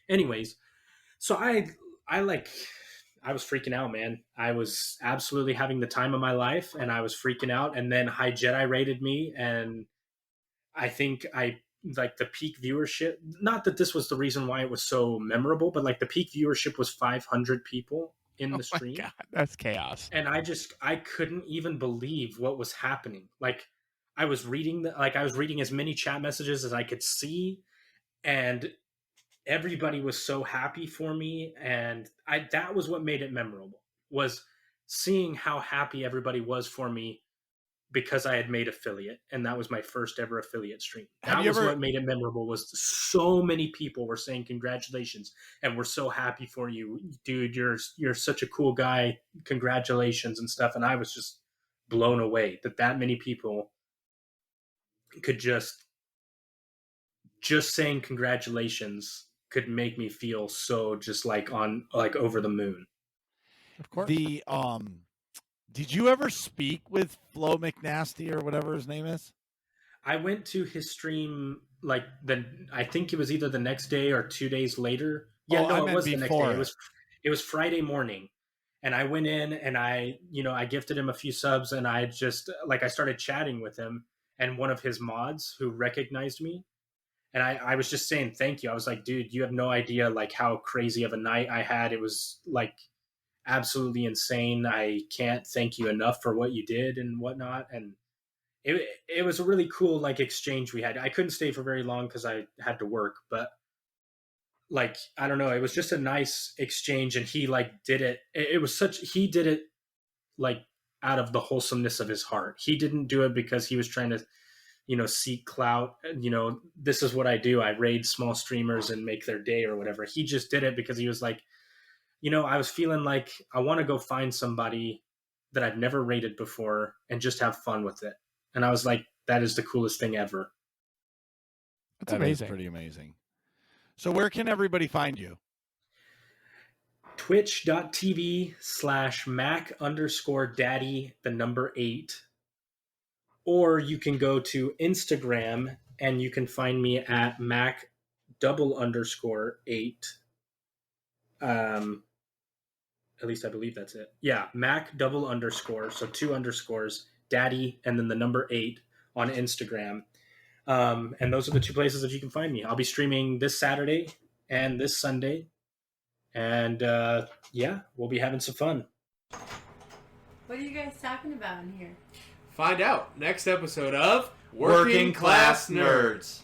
Anyways, so I was freaking out, man. I was absolutely having the time of my life and I was freaking out. And then High Jedi raided me. And I think the peak viewership, not that this was the reason why it was so memorable, but the peak viewership was 500 people in the stream. My God, that's chaos. And I couldn't even believe what was happening. I was reading as many chat messages as I could see, and everybody was so happy for me. And that was what made it memorable, was seeing how happy everybody was for me because I had made affiliate, and that was my first ever affiliate stream. That was what made it memorable. Was so many people were saying congratulations, and we're so happy for you, dude. You're such a cool guy. Congratulations and stuff. And I was just blown away that many people could just saying congratulations could make me feel so just like over the moon. Of course. Did you ever speak with Flo McNasty or whatever his name is? I went to his stream like I think it was either the next day or 2 days later. Yeah, no, it was the next day. It was Friday morning. And I went in and I gifted him a few subs, and I just I started chatting with him, and one of his mods who recognized me, and I was just saying thank you. I was like, dude, you have no idea like how crazy of a night I had. It was like absolutely insane. I can't thank you enough for what you did and whatnot. And it was a really cool like exchange we had. I couldn't stay for very long because I had to work, but like I don't know, it was just a nice exchange. And he like did it. He did it like out of the wholesomeness of his heart. He didn't do it because he was trying to seek clout. This is what I do. I raid small streamers and make their day or whatever. He just did it because he was like, I was feeling like I want to go find somebody that I've never rated before and just have fun with it. And I was like, that is the coolest thing ever. That's amazing. Pretty amazing. So where can everybody find you? Twitch.tv/Mac_Daddy8. Or you can go to Instagram and you can find me at Mac_8. At least I believe that's it. Yeah, Mac_, so 2 underscores, Daddy, and then the number 8 on Instagram. And those are the 2 places that you can find me. I'll be streaming this Saturday and this Sunday. And we'll be having some fun. What are you guys talking about in here? Find out next episode of Working Class Nerds.